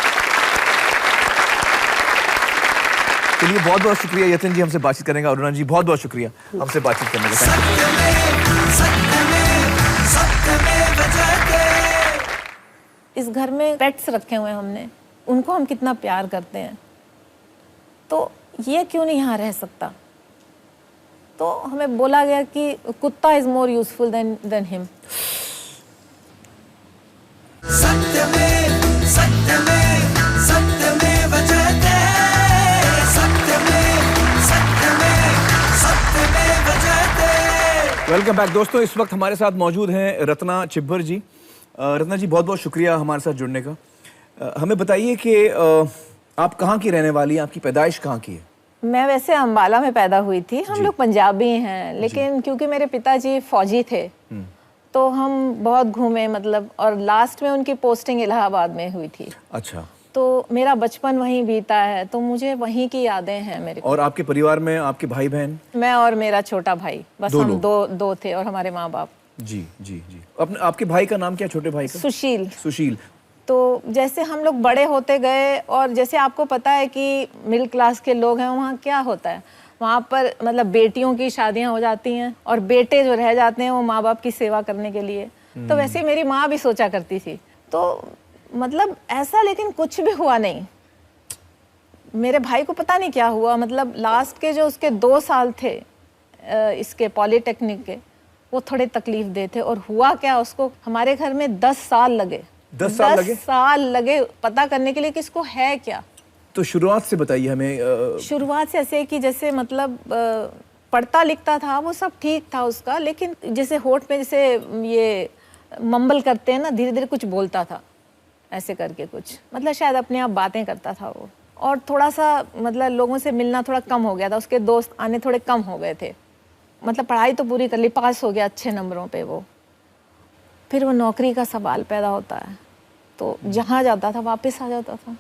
चलिए, बहुत बहुत शुक्रिया यतिन जी हमसे बातचीत करने का। अरुणा जी, बहुत बहुत शुक्रिया हमसे बातचीत करने का। इस घर में पेट्स रखे हुए हैं हमने, उनको हम कितना प्यार करते हैं, तो ये क्यों नहीं यहाँ रह सकता? तो हमें बोला गया कि कुत्ता is more useful than him. Welcome back दोस्तों। इस वक्त हमारे साथ मौजूद हैं रत्ना चिब्बर जी। रत्ना जी, बहुत बहुत शुक्रिया हमारे साथ जुड़ने का। हमें बताइए कि आप कहाँ की रहने वाली हैं, आपकी पैदाइश कहाँ की है? मैं वैसे अम्बाला में पैदा हुई थी। हम लोग पंजाबी हैं, लेकिन क्योंकि मेरे पिताजी फौजी थे तो हम बहुत घूमे, मतलब, और लास्ट में उनकी पोस्टिंग इलाहाबाद में हुई थी। अच्छा। तो मेरा बचपन वहीं बीता है, तो मुझे वहीं की यादें हैं मेरे। और आपके परिवार में आपके भाई बहन? मैं और मेरा छोटा भाई, बस हम दो थे, और हमारे माँ बाप। जी जी जी। आपके भाई का नाम क्या, छोटे भाई का? सुशील। सुशील। तो जैसे हम लोग बड़े होते गए, और जैसे आपको पता है कि मिडिल क्लास के लोग हैं, वहाँ क्या होता है, वहाँ पर मतलब बेटियों की शादियाँ हो जाती हैं और बेटे जो रह जाते हैं वो माँ बाप की सेवा करने के लिए। तो वैसे मेरी माँ भी सोचा करती थी। तो मतलब ऐसा, लेकिन कुछ भी हुआ नहीं। मेरे भाई को पता नहीं क्या हुआ, मतलब लास्ट के जो उसके 2 साल थे इसके पॉलिटेक्निक के, वो थोड़े तकलीफ दे थे। और हुआ क्या, उसको हमारे घर में 10 साल लगे 10 साल लगे? 10 साल लगे पता करने के लिए कि इसको है क्या। तो शुरुआत से बताइए हमें। शुरुआत से ऐसे कि जैसे मतलब पढ़ता लिखता था, वो सब ठीक था उसका, लेकिन जैसे होठ पे जैसे ये मम्बल करते हैं ना, धीरे धीरे कुछ बोलता था ऐसे करके, कुछ मतलब शायद अपने आप बातें करता था वो। और थोड़ा सा मतलब लोगों से मिलना थोड़ा कम हो गया था, उसके दोस्त आने थोड़े कम हो गए थे। मतलब पढ़ाई तो पूरी कर ली, पास हो गया अच्छे नंबरों पे वो। फिर वो नौकरी का सवाल पैदा होता है, तो जहाँ जाता था वापस आ जाता था।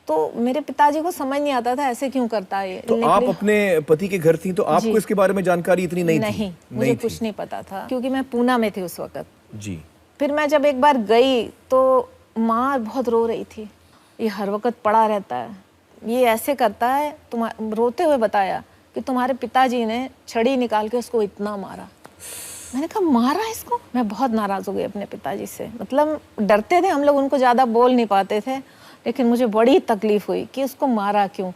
तो मेरे पिताजी को समझ नहीं आता था ऐसे क्यों करता है ये। तो आप अपने पति के घर थी, तो आपको इसके बारे में जानकारी इतनी नहीं थी? नहीं, मुझे कुछ नहीं पता था, क्योंकि मैं पूना में थी उस वक्त जी। फिर मैं जब एक बार गई तो माँ बहुत रो रही थी, ये हर वक्त पड़ा रहता है, ये ऐसे करता है। रोते हुए बताया कि तुम्हारे पिताजी ने छड़ी निकाल के उसको इतना मारा। मैंने कहा मारा इसको? मैं बहुत नाराज़ हो गई अपने पिताजी से। मतलब डरते थे हम लोग, उनको ज़्यादा बोल नहीं पाते थे, लेकिन मुझे बड़ी तकलीफ़ हुई कि उसको मारा क्यों।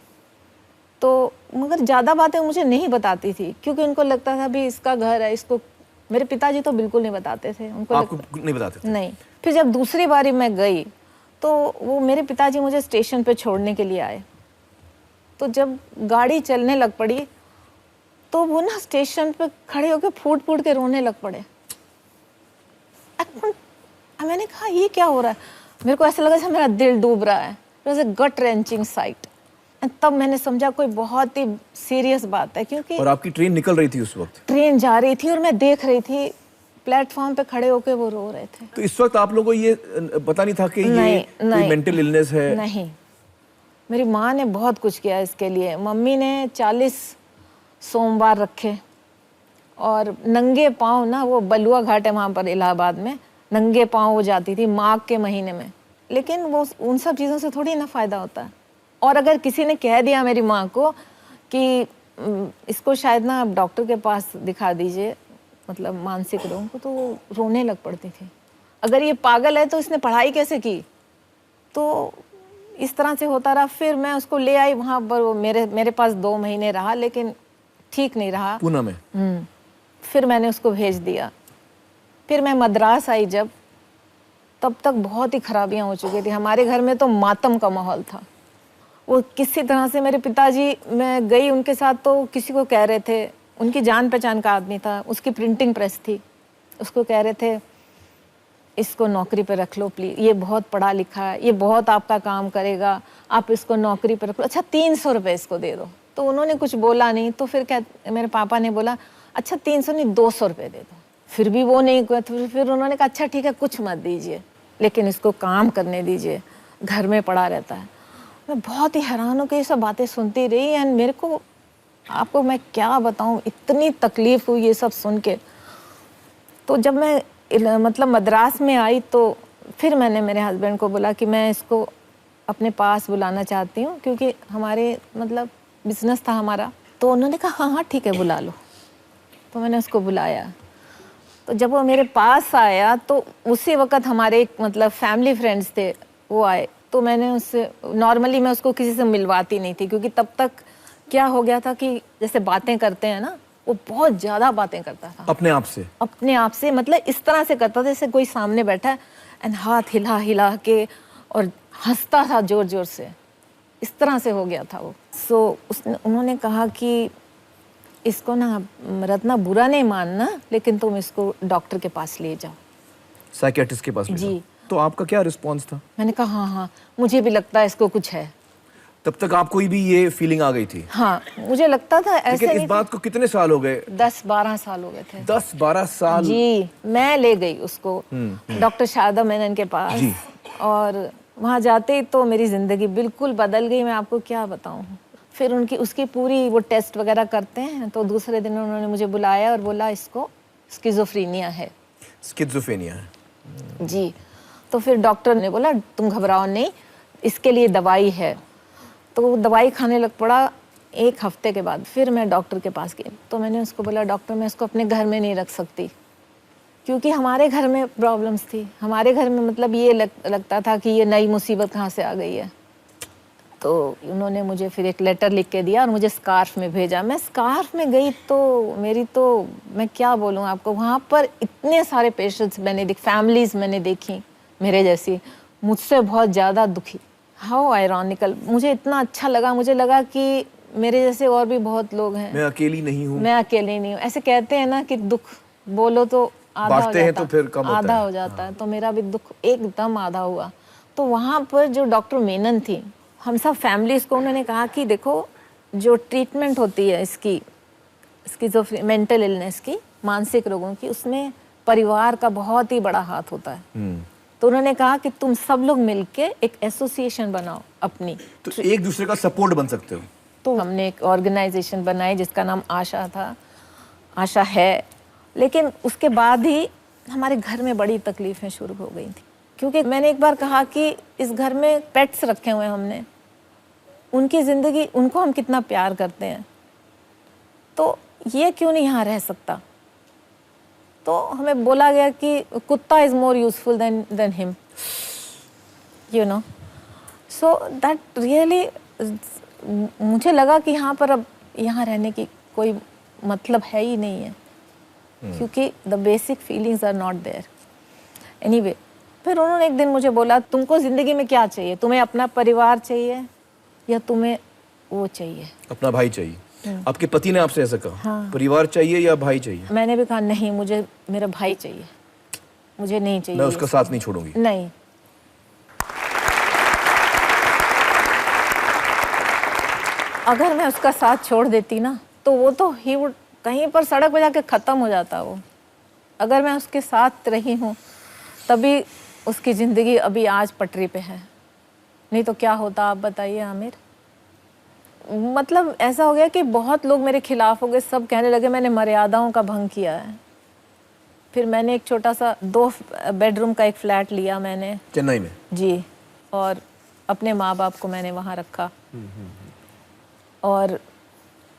तो मगर ज़्यादा बातें मुझे नहीं बताती थी, क्योंकि उनको लगता था भी इसका घर है, इसको। मेरे पिताजी तो बिल्कुल नहीं बताते थे, उनको आपको नहीं बताते थे? नहीं। फिर जब दूसरी बारी मैं गई तो वो मेरे पिताजी मुझे स्टेशन पे छोड़ने के लिए आए। तो जब गाड़ी चलने लग पड़ी तो वो ना स्टेशन पे खड़े होकर फूट फूट के रोने लग पड़े। मैंने कहा ये क्या हो रहा है? मेरे को ऐसा लगा जैसे मेरा दिल डूब रहा है। It was a gut wrenching sight. तब मैंने समझा कोई बहुत ही सीरियस बात है, क्योंकि और आपकी ट्रेन निकल रही थी उस वक्त? ट्रेन जा रही थी और मैं देख रही थी प्लेटफॉर्म पे खड़े होके वो रो रहे थे। तो इस वक्त आप लोगों को ये पता नहीं था कि ये कोई मेंटल इलनेस है? नहीं, मेरी माँ ने बहुत कुछ किया इसके लिए। मम्मी ने 40 सोमवार रखे और नंगे पाँव ना, वो बलुआ घाट है वहाँ पर इलाहाबाद में, नंगे पाँव वो जाती थी माघ के महीने में। लेकिन वो उन सब चीज़ों से थोड़ी ना फ़ायदा होता है। और अगर किसी ने कह दिया मेरी माँ को कि इसको शायद ना आप डॉक्टर के पास दिखा दीजिए, मतलब मानसिक रोग को, तो वो रोने लग पड़ती थी। अगर ये पागल है तो इसने पढ़ाई कैसे की? तो इस तरह से होता रहा। फिर मैं उसको ले आई वहाँ पर, वो मेरे पास 2 महीने रहा, लेकिन ठीक नहीं रहा पूना में। फिर मैंने उसको भेज दिया। फिर मैं मद्रास आई जब, तब तक बहुत ही खराबियाँ हो चुकी थी। हमारे घर में तो मातम का माहौल था। वो किसी तरह से मेरे पिताजी, मैं गई उनके साथ तो किसी को कह रहे थे, उनकी जान पहचान का आदमी था, उसकी प्रिंटिंग प्रेस थी, उसको कह रहे थे इसको नौकरी पे रख लो प्लीज़, ये बहुत पढ़ा लिखा है, ये बहुत आपका काम करेगा, आप इसको नौकरी पे रख लो, अच्छा 300 रुपये इसको दे दो। तो उन्होंने कुछ बोला नहीं। तो फिर क्या, मेरे पापा ने बोला अच्छा 300 नहीं 200 रुपये दे दो। फिर भी वो नहीं हुआ। तो फिर उन्होंने कहा अच्छा ठीक है कुछ मत दीजिए, लेकिन इसको काम करने दीजिए, घर में पड़ा रहता है। मैं बहुत ही हैरान होकर ये सब बातें सुनती रही। एंड मेरे को, आपको मैं क्या बताऊं, इतनी तकलीफ हुई ये सब सुन के। तो जब मैं मतलब मद्रास में आई तो फिर मैंने मेरे हस्बैंड को बोला कि मैं इसको अपने पास बुलाना चाहती हूँ, क्योंकि हमारे मतलब बिजनेस था हमारा। तो उन्होंने कहा हाँ हाँ ठीक है बुला लो। तो मैंने उसको बुलाया। तो जब वो मेरे पास आया तो उसी वक्त हमारे एक मतलब फैमिली फ्रेंड्स थे, वो आए। तो मैंने उससे, नॉर्मली मैं उसको किसी से मिलवाती नहीं थी, क्योंकि तब तक क्या हो गया था कि जैसे बातें करते हैं ना, वो बहुत ज़्यादा बातें करता था अपने आप से। मतलब इस तरह से करता था जैसे कोई सामने बैठा है, एंड हाथ हिला हिला के और हंसता था जोर जोर से। इस तरह से हो गया था वो। उन्होंने कहा कि इसको ना रत्ना बुरा नहीं मानना, लेकिन तुम इसको डॉक्टर के पास ले जाओ, साइकियाट्रिस्ट के पास ले जाओ। तो आपका क्या रिस्पॉन्स था? मैंने कहा हाँ हाँ मुझे भी लगता है इसको कुछ है। तब तक आपको भी ये फीलिंग आ गई थी? हाँ, मुझे लगता था ऐसे। लेकिन इस बात को कितने साल हो गए? 10-12 साल हो गए थे। 10-12 साल? जी। मैं ले गई उसको डॉक्टर शारदा मेनन के पास, और वहाँ जाते ही तो मेरी जिंदगी बिल्कुल बदल गई। मैं आपको क्या बताऊँ। फिर उसकी पूरी वो टेस्ट वगैरह करते हैं। तो दूसरे दिन उन्होंने मुझे बुलाया और बोला इसको स्किज़ोफ्रेनिया है। स्किज़ोफ्रेनिया है जी। तो फिर डॉक्टर ने बोला तुम घबराओ नहीं, इसके लिए दवाई है। तो दवाई खाने लग पड़ा। 1 हफ्ते के बाद फिर मैं डॉक्टर के पास गई। तो मैंने उसको बोला डॉक्टर मैं इसको अपने घर में नहीं रख सकती, क्योंकि हमारे घर में प्रॉब्लम्स थी। हमारे घर में मतलब ये लगता था कि ये नई मुसीबत कहाँ से आ गई है। तो उन्होंने मुझे फिर एक लेटर लिख के दिया और मुझे स्कार्फ में भेजा। मैं स्कार्फ में गई तो मैं क्या बोलूँ आपको, वहाँ पर इतने सारे पेशेंट्स मैंने फैमिलीज़ मैंने देखी मेरे जैसी, मुझसे बहुत ज़्यादा दुखी। हाउ आयरॉनिकल, मुझे इतना अच्छा लगा, मुझे लगा कि मेरे जैसे और भी बहुत लोग हैं, मैं अकेली नहीं हूँ। मैं अकेली नहीं हूँ। ऐसे कहते हैं ना कि दुख बोलो तो आधा हो बांटते हैं जाता, तो फिर कम होता आधा है। हो जाता है। तो मेरा भी दुख एकदम आधा हुआ। तो वहाँ पर जो डॉक्टर मेनन थी, हम सब फैमिलीज को उन्होंने कहा कि देखो जो ट्रीटमेंट होती है इसकी जो मेंटल इलनेस की, मानसिक रोगों की, उसमें परिवार का बहुत ही बड़ा हाथ होता है। तो उन्होंने कहा कि तुम सब लोग मिलके एक एसोसिएशन बनाओ अपनी, तो एक दूसरे का सपोर्ट बन सकते हो। तो हमने एक ऑर्गेनाइजेशन बनाई जिसका नाम आशा था, आशा है। लेकिन उसके बाद ही हमारे घर में बड़ी तकलीफें शुरू हो गई थी, क्योंकि मैंने एक बार कहा कि इस घर में पेट्स रखे हुए हैं हमने, उनकी ज़िंदगी, उनको हम कितना प्यार करते हैं, तो ये क्यों नहीं यहाँ रह सकता। तो हमें बोला गया कि कुत्ता is more useful than him, you know. So that really, मुझे लगा कि यहाँ पर अब यहाँ रहने की कोई मतलब है ही नहीं है, क्योंकि the basic feelings are not there. Anyway, फिर उन्होंने एक दिन मुझे बोला, तुमको ज़िंदगी में क्या चाहिए, तुम्हें अपना परिवार चाहिए या तुम्हें वो चाहिए, अपना भाई चाहिए। आपके पति ने आपसे ऐसा कहा? हाँ। परिवार चाहिए या भाई चाहिए? मैंने भी कहा नहीं, मुझे मेरा भाई चाहिए, मुझे नहीं चाहिए, मैं उसका साथ नहीं छोड़ूंगी। नहीं। अगर मैं उसका साथ छोड़ देती ना, तो वो तो ही वुड कहीं पर सड़क पर जाके ख़त्म हो जाता वो। अगर मैं उसके साथ रही हूँ तभी उसकी ज़िंदगी अभी आज पटरी पे है, नहीं तो क्या होता आप बताइए आमिर। मतलब ऐसा हो गया कि बहुत लोग मेरे खिलाफ हो गए, सब कहने लगे मैंने मर्यादाओं का भंग किया है। फिर मैंने एक छोटा सा 2 बेडरूम का एक फ्लैट लिया मैंने चेन्नई में जी, और अपने माँ बाप को मैंने वहाँ रखा और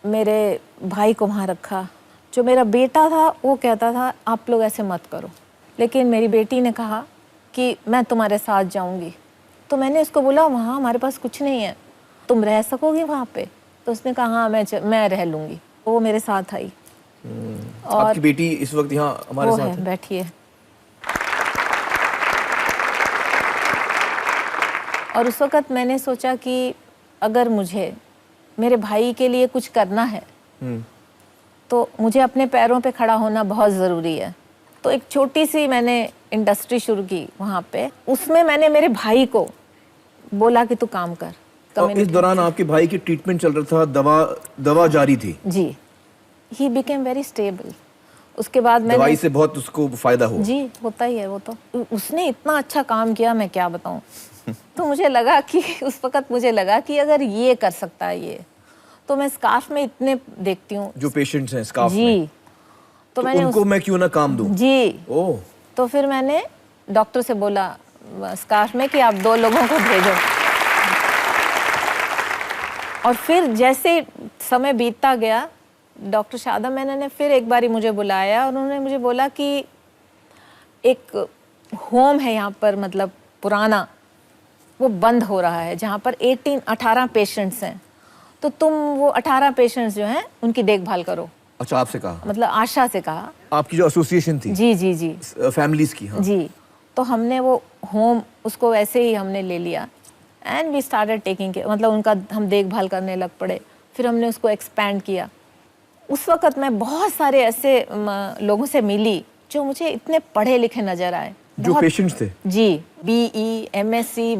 मेरे भाई को वहाँ रखा। जो मेरा बेटा था वो कहता था आप लोग ऐसे मत करो, लेकिन मेरी बेटी ने कहा कि मैं तुम्हारे साथ जाऊँगी। तो मैंने उसको बोला वहाँ हमारे पास कुछ नहीं है, तुम रह सकोगी वहाँ पे? तो उसने कहा हाँ मैं रह लूँगी। वो मेरे साथ आई। और आपकी बेटी इस वक्त यहाँ हमारे साथ है? बैठी है। और उस वक़्त मैंने सोचा कि अगर मुझे मेरे भाई के लिए कुछ करना है तो मुझे अपने पैरों पे खड़ा होना बहुत ज़रूरी है। तो एक छोटी सी मैंने इंडस्ट्री शुरू की वहाँ पे, उसमें मैंने मेरे भाई को बोला कि तू काम कर। और इस दौरान आपके भाई की ट्रीटमेंट चल रहा था, दवा जारी थी? जी, ही बिकेम वेरी स्टेबल। उसके बाद मैंने दवाई से बहुत उसको फायदा हुआ? जी, होता ही है वो तो। उसने इतना अच्छा काम किया, मैं क्या बताऊँ। तो मुझे लगा कि उस वक़्त मुझे लगा कि अगर ये कर सकता है ये, तो मैं स्कार्फ में इतने देखती हूँ जो पेशेंट्स हैं स्कार्फ जी में, तो मैंने उनको मैं क्यों ना काम दूं? जी। ओह। तो फिर मैंने डॉक्टर से बोला स्कार्फ में कि आप 2 लोगों को भेजो। और फिर जैसे समय बीतता गया, डॉक्टर शादा मैनन ने फिर एक बारी मुझे बुलाया और उन्होंने मुझे बोला कि एक होम है यहाँ पर, मतलब पुराना, वो बंद हो रहा है, जहाँ पर 18 पेशेंट्स हैं, तो तुम वो 18 पेशेंट्स जो हैं उनकी देखभाल करो। अच्छा, आपसे कहा? मतलब आशा से कहा। आपकी जो एसोसिएशन थी? जी जी जी, फैमिलीज की। हाँ। जी। तो हमने वो होम, उसको वैसे ही हमने ले लिया and we started taking care, मतलब उनका हम देखभाल करने लग पड़े। फिर हमने उसको एक्सपैंड किया। उस वक़्त मैं बहुत सारे ऐसे लोगों से मिली जो मुझे इतने पढ़े लिखे नज़र आए। जो पेशेंट्स थे? जी। BE, MSc,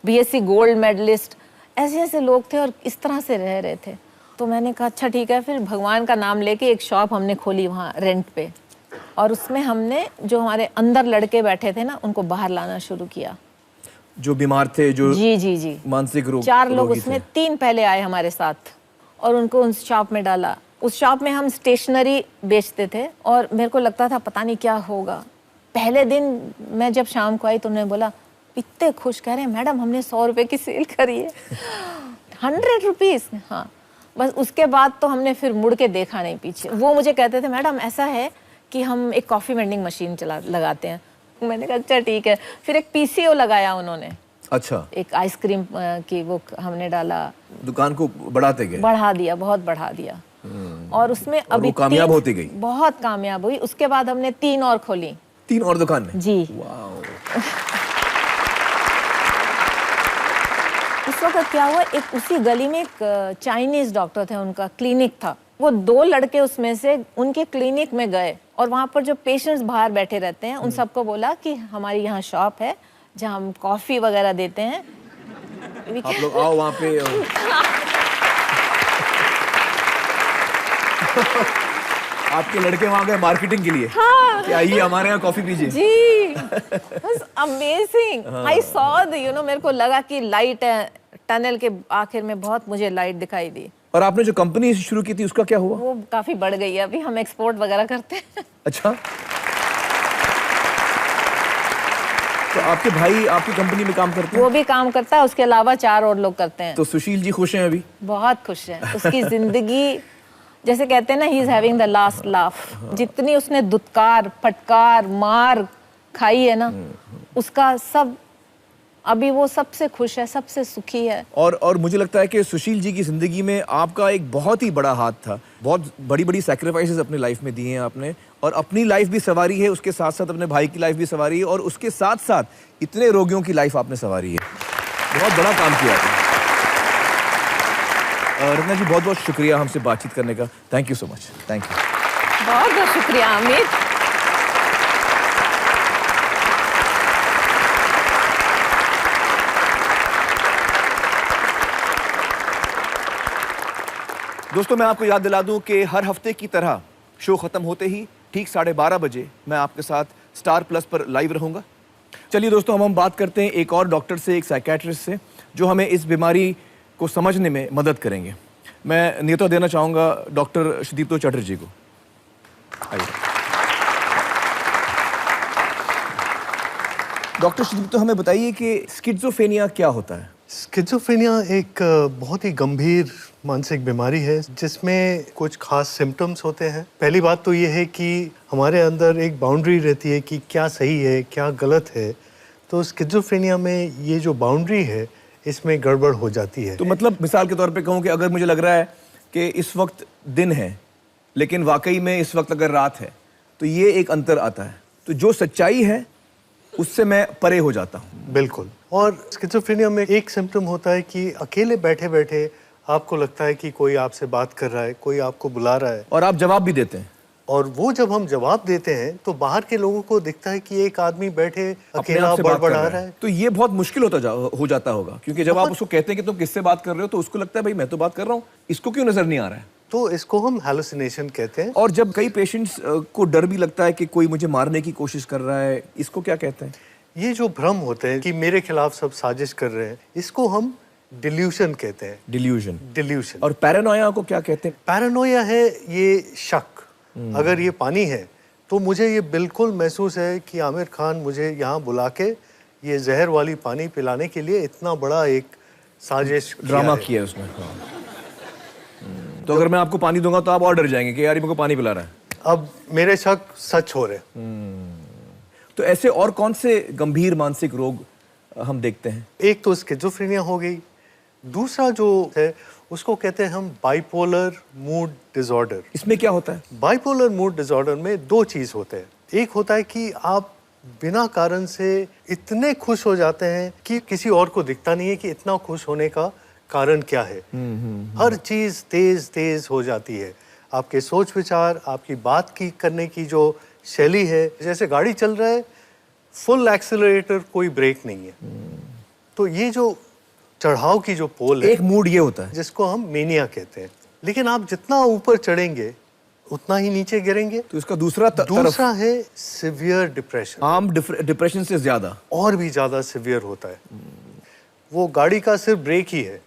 BSc gold medalist, ऐसे लोग थे और इस तरह से रह रहे थे। तो मैंने कहा अच्छा ठीक है। फिर भगवान का नाम लेके एक शॉप हमने खोली वहाँ रेंट पे, और उसमें हमने जो हमारे अंदर लड़के बैठे थे ना, उनको बाहर लाना शुरू किया। जो बीमार थे, जो जी जी जी, मानसिक रोग, 4 लोग उसमें, 3 पहले आए हमारे साथ और उनको उस शॉप में डाला। उस शॉप में हम स्टेशनरी बेचते थे और मेरे को लगता था पता नहीं क्या होगा। पहले दिन मैं जब शाम को आई तो उन्होंने बोला, इतने खुश, कह रहे हैं मैडम हमने 100 रुपए की सेल करी है। 100 रुपीज़। हाँ, बस उसके बाद तो हमने फिर मुड़ के देखा नहीं पीछे। वो मुझे कहते थे मैडम ऐसा है कि हम एक कॉफ़ी वेंडिंग मशीन लगाते हैं। मैंने कहा अच्छा ठीक है। फिर एक PCO लगाया उन्होंने। अच्छा। एक आइसक्रीम की वो हमने डाला। दुकान को बढ़ाते गए? बढ़ा दिया, बहुत बढ़ा दिया। और उसमें अभी कामयाब होती गई? बहुत कामयाब हुई। उसके बाद हमने 3 और खोली। 3 और दुकान में? जी। वाओ। इस वक्त क्या हुआ, एक उसी गली में एक चाइनीज डॉक्टर थे, उनका क्लिनिक था। वो 2 लड़के उसमें से उनके क्लिनिक में गए और वहाँ पर जो पेशेंट्स बाहर बैठे रहते हैं उन सबको बोला कि हमारी यहाँ शॉप है जहाँ हम कॉफ़ी वगैरह देते हैं, आप लोग आओ वहाँ पे। आपके लड़के वहाँ गए मार्केटिंग के लिए? हाँ। कि आइए हमारे यहाँ कॉफी पीजिए। जी, amazing. I saw the, you know, मेरे को लगा कि लाइट है टनल के आखिर में, बहुत मुझे लाइट दिखाई दी। और आपने जो कंपनी शुरू की थी उसका क्या हुआ? वो काफी बढ़ गई है, अभी हम एक्सपोर्ट वगैरह करते हैं। अच्छा, तो आपके भाई आपकी कंपनी में काम करते हैं? वो भी काम करता है, उसके अलावा 4 और लोग करते हैं। तो सुशील जी खुश हैं अभी? बहुत खुश हैं। उसकी जिंदगी जैसे कहते हैं ना, he is having the last laugh. जितनी उसने दुत्कार, फटकार, मार खाई है ना, उसका सब, अभी वो सबसे खुश है, सबसे सुखी है। और मुझे लगता है कि सुशील जी की जिंदगी में आपका एक बहुत ही बड़ा हाथ था। बहुत बड़ी बड़ी सैक्रिफाइसेस अपनी लाइफ में दिए हैं आपने, और अपनी लाइफ भी संवारी है, उसके साथ साथ अपने भाई की लाइफ भी संवारी है, और उसके साथ साथ इतने रोगियों की लाइफ आपने संवारी है। बहुत बड़ा काम किया आपने। रत्ना जी, बहुत बहुत शुक्रिया हमसे बातचीत करने का। Thank you so much. Thank you. बहुत बहुत शुक्रिया अमित। दोस्तों, मैं आपको याद दिला दूं कि हर हफ्ते की तरह शो खत्म होते ही ठीक 12:30 बजे मैं आपके साथ स्टार प्लस पर लाइव रहूंगा। चलिए दोस्तों, हम बात करते हैं एक और डॉक्टर से, एक साइकियाट्रिस्ट से, जो हमें इस बीमारी को समझने में मदद करेंगे। मैं नेता देना चाहूंगा डॉक्टर सुदीप्तो चटर्जी को। आइए डॉक्टर सुदीप्तो, हमें बताइए कि स्किज़ोफ्रेनिया क्या होता है? स्किज़ोफ्रेनिया एक बहुत ही गंभीर मानसिक बीमारी है जिसमें कुछ खास सिम्टम्स होते हैं। पहली बात तो ये है कि हमारे अंदर एक बाउंड्री रहती है कि क्या सही है, क्या गलत है। तो स्किज़ोफ्रेनिया में ये जो बाउंड्री है, इसमें गड़बड़ हो जाती है। तो मतलब मिसाल के तौर पे कहूँ कि अगर मुझे लग रहा है कि इस वक्त दिन है लेकिन वाकई में इस वक्त अगर रात है, तो ये एक अंतर आता है। तो जो सच्चाई है उससे मैं परे हो जाता हूँ। बिल्कुल। और स्किज़ोफ्रेनिया में एक सिम्टम होता है कि अकेले बैठे बैठे आपको लगता है कि कोई आपसे बात कर रहा है, कोई आपको बुला रहा है, और आप जवाब भी देते हैं। और वो जब हम जवाब देते हैं तो बाहर के लोगों को दिखता है कि एक आदमी बैठे अपने अकेला आप से बात कर बड़बड़ा रहा रहा है। है। तो ये बहुत मुश्किल हो जाता होगा, क्योंकि जब आप उसको कहते हैं कि तुम किससे बात कर रहे हो, तो उसको लगता है भाई मैं तो बात कर रहा हूँ, इसको क्यों नजर नहीं आ रहा है? तो इसको हम हैलुसिनेशन कहते हैं। और जब कई पेशेंट्स को डर भी लगता है कि कोई मुझे मारने की कोशिश कर रहा है, इसको क्या कहते हैं? ये जो भ्रम होते हैं कि मेरे खिलाफ सब साजिश कर रहे हैं, इसको हम डिल्यूशन कहते हैं। डिल्यूशन। और पैरानोया को क्या कहते हैं? पैरानोया है ये शक। अगर ये पानी है तो मुझे ये बिल्कुल महसूस है कि आमिर खान मुझे यहाँ बुला के ये जहर वाली पानी पिलाने के लिए इतना बड़ा एक साजिश ड्रामा किया है उसने। तो अगर मैं आपको पानी दूंगा तो आप और डर जाएंगे कि यार ये मेरे को पानी पिला रहा है। अब मेरे शक सच हो रहे। तो ऐसे और कौन से गंभीर मानसिक रोग हम देखते हैं? एक तो स्किज़ोफ्रेनिया हो गई, दूसरा जो है उसको कहते हैं हम बाइपोलर मूड डिसऑर्डर। इसमें क्या होता है? बाइपोलर मूड डिसऑर्डर में 2 चीज होते हैं। एक होता है कि आप बिना कारण से इतने खुश हो जाते हैं कि किसी और को दिखता नहीं है कि इतना खुश होने का कारण क्या है। हर चीज तेज तेज हो जाती है। आपके सोच विचार, आपकी बात की करने की जो शैली है, जैसे गाड़ी चल रहा है, फुल एक्सीलरेटर, कोई ब्रेक नहीं है। तो ये जो चढ़ाव की जो पोल है, एक मूड ये होता है जिसको हम मेनिया कहते हैं। लेकिन आप जितना ऊपर चढ़ेंगे उतना ही नीचे गिरेंगे। तो इसका दूसरा दूसरा है सिवियर डिप्रेशन। आम डिप्रेशन से ज्यादा, और भी ज्यादा सिवियर होता है। वो गाड़ी का सिर्फ ब्रेक ही है,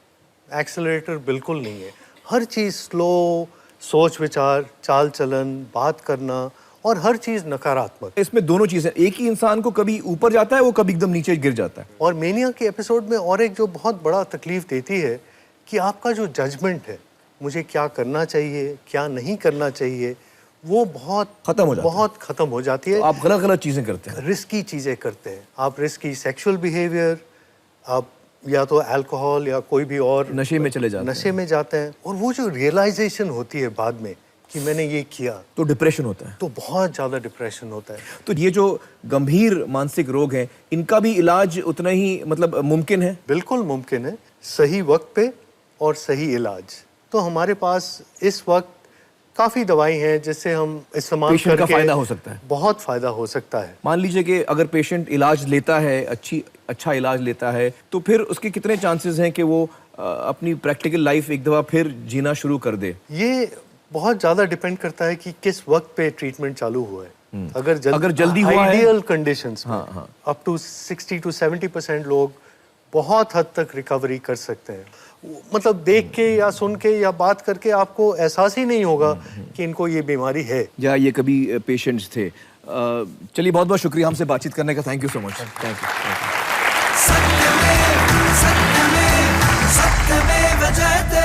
एक्सेलरेटर बिल्कुल नहीं है। हर चीज स्लो, सोच विचार, चाल चलन, बात करना, और हर चीज नकारात्मक। इसमें दोनों चीजें, एक ही इंसान को कभी ऊपर जाता है, वो कभी एकदम नीचे गिर जाता है। और मेनिया के एपिसोड में और एक जो बहुत बड़ा तकलीफ देती है कि आपका जो जजमेंट है, मुझे क्या करना चाहिए, क्या नहीं करना चाहिए, वो बहुत खत्म हो जाती है। तो आप गलत गलत चीजें करते हैं, रिस्की चीजें करते हैं। आप रिस्की सेक्सुअल बिहेवियर, आप या तो अल्कोहल या कोई भी और नशे में चले जाते हैं। और वो जो रियलाइजेशन होती है बाद में कि मैंने ये किया, तो डिप्रेशन होता है। तो बहुत ज़्यादा डिप्रेशन होता है। तो ये जो गंभीर मानसिक रोग हैं, इनका भी इलाज उतना ही मतलब मुमकिन है? बिल्कुल मुमकिन है, सही वक्त पे और सही इलाज। तो हमारे पास इस वक्त काफ़ी दवाई हैं जिससे हम इस्तेमाल पेशेंट का करके फायदा हो सकता है। बहुत फ़ायदा हो सकता है। मान लीजिए कि अगर पेशेंट इलाज लेता है, अच्छा इलाज लेता है, तो फिर उसके कितने चांसेस हैं कि वो अपनी प्रैक्टिकल लाइफ एक दफ़ा फिर जीना शुरू कर दे? ये बहुत ज़्यादा डिपेंड करता है कि किस वक्त पे ट्रीटमेंट चालू हुआ है। अगर जल्दी हुआ है, आइडियल कंडीशंस में हाँ। अप टू 60 to 70% लोग बहुत हद तक रिकवरी कर सकते हैं। मतलब देख के या सुन के या बात करके आपको एहसास ही नहीं होगा कि इनको ये बीमारी है या ये कभी पेशेंट्स थे। चलिए, बहुत बहुत शुक्रिया हमसे बातचीत करने का। Thank you so much. Thank you. सत्यमेव जयते।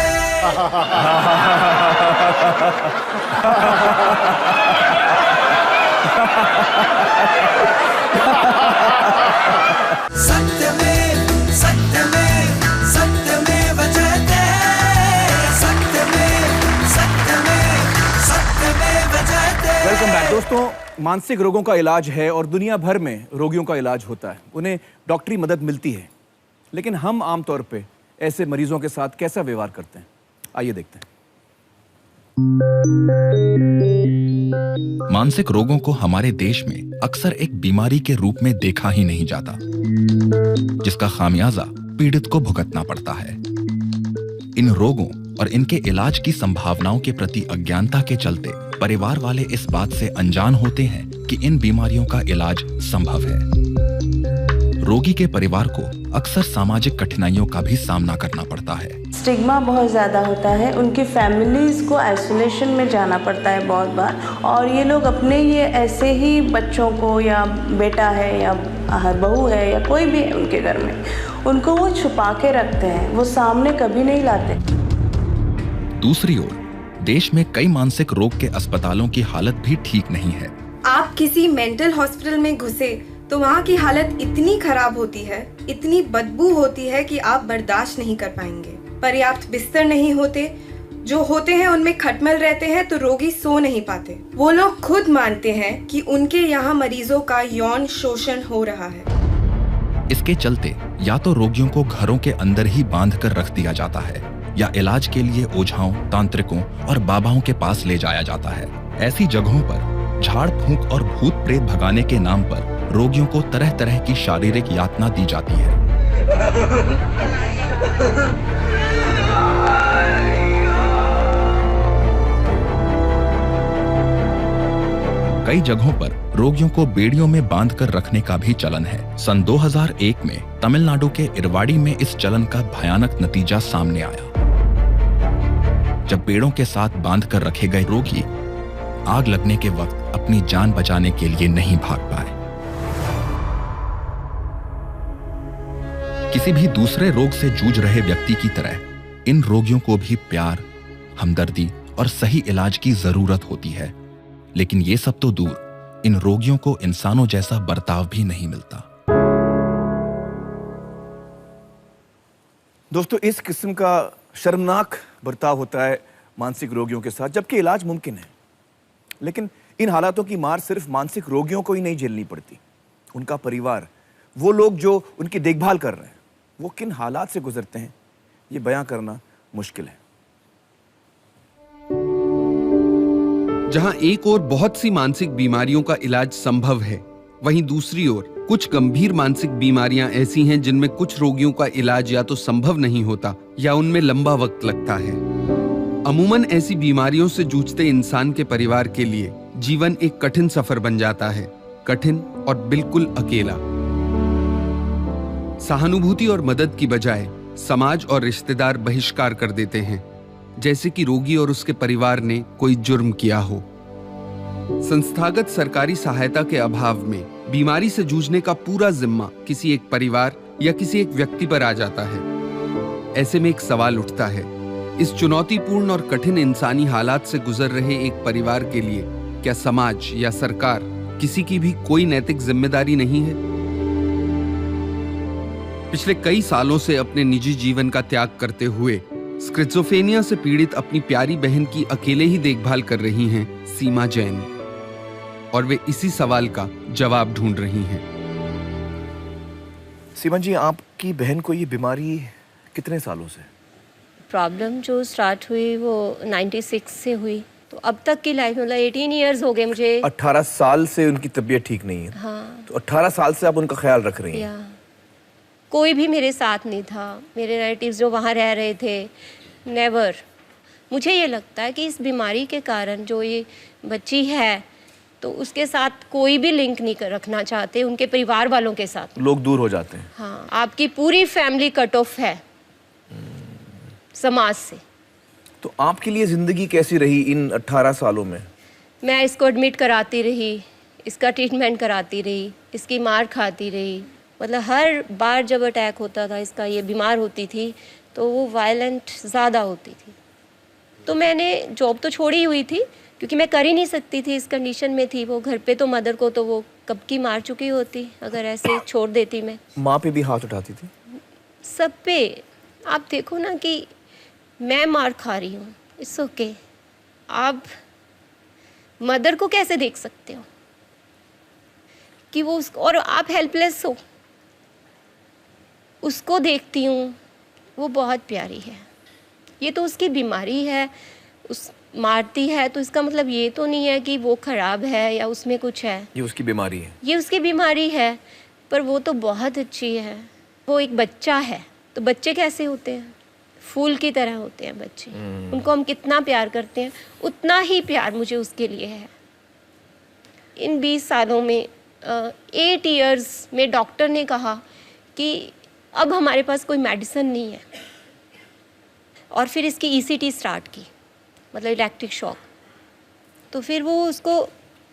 वेलकम बैक दोस्तों। मानसिक रोगों का इलाज है और दुनिया भर में रोगियों का इलाज होता है, उन्हें डॉक्टरी मदद मिलती है, लेकिन हम आमतौर पे ऐसे मरीजों के साथ कैसा व्यवहार करते हैं, आइए देखते हैं। मानसिक रोगों को हमारे देश में अक्सर एक बीमारी के रूप में देखा ही नहीं जाता, जिसका खामियाजा पीड़ित को भुगतना पड़ता है। इन रोगों और इनके इलाज की संभावनाओं के प्रति अज्ञानता के चलते परिवार वाले इस बात से अनजान होते हैं कि इन बीमारियों का इलाज संभव है। रोगी के परिवार को अक्सर सामाजिक कठिनाइयों का भी सामना करना पड़ता है। स्टिग्मा बहुत ज़्यादा होता है, उनकी फैमिलीज़ को आइसोलेशन में जाना पड़ता है बहुत बार, और ये लोग अपने ये ऐसे ही बच्चों को, या बेटा है या बहू है या कोई भी है उनके घर में, उनको वो छुपा के रखते हैं, वो सामने कभी नहीं लाते। दूसरी ओर देश में कई मानसिक रोग के अस्पतालों की हालत भी ठीक नहीं है। आप किसी मेंटल हॉस्पिटल में घुसे तो वहाँ की हालत इतनी खराब होती है, इतनी बदबू होती है कि आप बर्दाश्त नहीं कर पाएंगे। पर्याप्त बिस्तर नहीं होते, जो होते हैं उनमें खटमल रहते हैं, तो रोगी सो नहीं पाते। वो लोग खुद मानते हैं कि उनके यहाँ मरीजों का यौन शोषण हो रहा है। इसके चलते या तो रोगियों को घरों के अंदर ही बांध कर रख दिया जाता है, या इलाज के लिए ओझाओं, तांत्रिकों और बाबाओं के पास ले जाया जाता है। ऐसी जगहों पर झाड़ फूंक और भूत प्रेत भगाने के नाम पर रोगियों को तरह तरह की शारीरिक यातना दी जाती है। कई जगहों पर रोगियों को बेड़ियों में बांधकर रखने का भी चलन है। सन 2001 में तमिलनाडु के इरवाड़ी में इस चलन का भयानक नतीजा सामने आया, जब पेड़ों के साथ बांधकर रखे गए रोगी आग लगने के वक्त अपनी जान बचाने के लिए नहीं भाग पाए। किसी भी दूसरे रोग से जूझ रहे व्यक्ति की तरह इन रोगियों को भी प्यार, हमदर्दी और सही इलाज की जरूरत होती है, लेकिन ये सब तो दूर, इन रोगियों को इंसानों जैसा बर्ताव भी नहीं मिलता। दोस्तों, इस किस्म का शर्मनाक बर्ताव होता है मानसिक रोगियों के साथ, जबकि इलाज मुमकिन है। लेकिन इन हालातों की मार सिर्फ मानसिक रोगियों को ही नहीं झेलनी पड़ती, उनका परिवार, वो लोग जो उनकी देखभाल कर रहे हैं, वो किन हालात से गुजरते हैं, ये बयां करना मुश्किल है। जहां एक ओर बहुत सी मानसिक बीमारियों का इलाज संभव है, वहीं दूसरी ओर कुछ गंभीर मानसिक बीमारियां ऐसी हैं जिनमें कुछ रोगियों का इलाज या तो संभव नहीं होता या उनमें लंबा वक्त लगता है। अमूमन ऐसी बीमारियों से जूझते इंसान के परिवार के लिए जीवन एक कठिन सफर बन जाता है, कठिन और बिल्कुल अकेला। सहानुभूति और मदद की बजाय समाज और रिश्तेदार बहिष्कार कर देते हैं, जैसे कि रोगी और उसके परिवार ने कोई जुर्म किया हो। संस्थागत सरकारी सहायता के अभाव में बीमारी से जूझने का पूरा जिम्मा किसी एक परिवार या किसी एक व्यक्ति पर आ जाता है। ऐसे में एक सवाल उठता है, इस चुनौतीपूर्ण और कठिन इंसानी हालात से गुजर रहे एक परिवार के लिए क्या समाज या सरकार किसी की भी कोई नैतिक जिम्मेदारी नहीं है? पिछले कई सालों से अपने निजी जीवन का त्याग करते हुए स्किज़ोफ्रेनिया से पीड़ित अपनी प्यारी बहन की अकेले ही देखभाल कर रही हैं सीमा जैन, और वे इसी सवाल का जवाब ढूंढ रही हैं। सीमा जी, आपकी बहन को ये बीमारी कितने सालों से? प्रॉब्लम जो स्टार्ट हुई वो 96 से हुई, तो अब तक की लाइफ मतलब 18 इयर्स हो गए मुझे। 18 साल से उनकी तबीयत ठीक नहीं है। हाँ। तो 18 साल से आप उनका ख्याल रख रही हैं? कोई भी मेरे साथ नहीं था, मेरे रिलेटिव्स जो वहाँ रह रहे थे, नेवर। मुझे ये लगता है कि इस बीमारी के कारण जो ये बच्ची है तो उसके साथ कोई भी लिंक नहीं रखना चाहते, उनके परिवार वालों के साथ लोग दूर हो जाते हैं। हाँ, आपकी पूरी फैमिली कट ऑफ है समाज से। तो आपके लिए जिंदगी कैसी रही इन 18 सालों में? मैं इसको एडमिट कराती रही, इसका ट्रीटमेंट कराती रही, इसकी मार खाती रही। मतलब हर बार जब अटैक होता था इसका, ये बीमार होती थी तो वो वायलेंट ज़्यादा होती थी। तो मैंने जॉब तो छोड़ी हुई थी क्योंकि मैं कर ही नहीं सकती थी, इस कंडीशन में थी वो। घर पे तो मदर को तो वो कब की मार चुकी होती अगर ऐसे छोड़ देती मैं। माँ पे भी हाथ उठाती थी? सब पे। आप देखो ना कि मैं मार खा रही हूँ, इट्स ओके। आप मदर को कैसे देख सकते हो कि वो और आप हेल्पलेस हो। उसको देखती हूँ, वो बहुत प्यारी है। ये तो उसकी बीमारी है, उस मारती है तो इसका मतलब ये तो नहीं है कि वो खराब है या उसमें कुछ है। ये उसकी बीमारी है। ये उसकी बीमारी है, पर वो तो बहुत अच्छी है। वो एक बच्चा है, तो बच्चे कैसे होते हैं? फूल की तरह होते हैं बच्चे। उनको हम कितना प्यार करते हैं, उतना ही प्यार मुझे उसके लिए है। इन 20 सालों में 8 इयर्स में डॉक्टर ने कहा कि अब हमारे पास कोई मेडिसिन नहीं है, और फिर इसकी ईसीटी स्टार्ट की, मतलब इलेक्ट्रिक शॉक। तो फिर वो उसको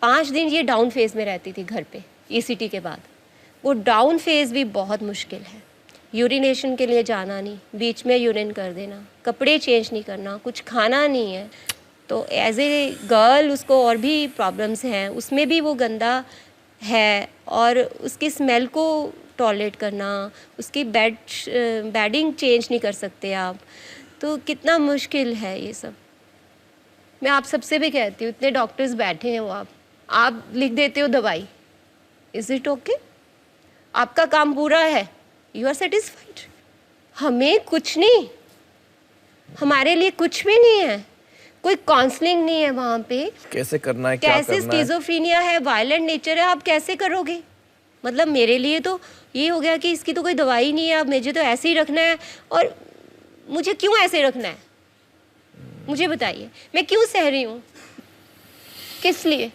5 दिन ये डाउन फेज में रहती थी घर पे ईसीटी के बाद। वो डाउन फेज भी बहुत मुश्किल है। यूरिनेशन के लिए जाना नहीं, बीच में यूरिन कर देना, कपड़े चेंज नहीं करना, कुछ खाना नहीं है। तो एज ए गर्ल उसको और भी प्रॉब्लम्स हैं, उसमें भी वो गंदा है, और उसकी स्मेल को टॉलरेट करना, उसकी बेडिंग चेंज नहीं कर सकते आप। तो कितना मुश्किल है ये सब। मैं आप सबसे भी कहती हूँ, इतने डॉक्टर्स बैठे हैं, वो आप लिख देते हो दवाई, इज इट ओके? आपका काम पूरा है, यू आर सेटिस्फाइड। हमें कुछ नहीं, हमारे लिए कुछ भी नहीं है, कोई काउंसलिंग नहीं है वहाँ पे। कैसे करना है, क्या कैसे करना है? स्किज़ोफ्रेनिया है, वायलेंट नेचर है, आप कैसे करोगे? मतलब मेरे लिए तो ये हो गया कि इसकी तो कोई दवाई नहीं है, अब मुझे तो ऐसे ही रखना है। और मुझे क्यों ऐसे रखना है, मुझे बताइए, मैं क्यों सह रही हूँ, किस लिए?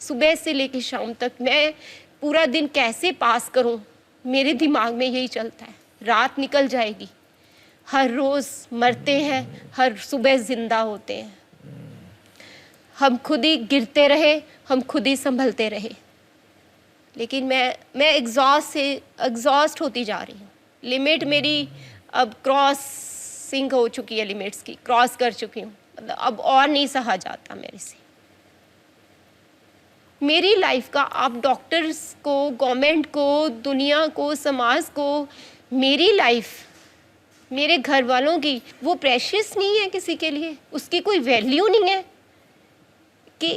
सुबह से लेकर शाम तक मैं पूरा दिन कैसे पास करूँ, मेरे दिमाग में यही चलता है। रात निकल जाएगी, हर रोज़ मरते हैं, हर सुबह जिंदा होते हैं। हम खुद ही गिरते रहे, हम खुद ही संभलते रहे। लेकिन मैं एग्जॉस्ट होती जा रही हूँ। लिमिट मेरी अब क्रॉसिंग हो चुकी है, लिमिट्स की क्रॉस कर चुकी हूँ। मतलब अब और नहीं सहा जाता मेरे से। मेरी लाइफ का आप डॉक्टर्स को, गवर्नमेंट को, दुनिया को, समाज को, मेरी लाइफ, मेरे घर वालों की, वो प्रेशियस नहीं है किसी के लिए? उसकी कोई वैल्यू नहीं है कि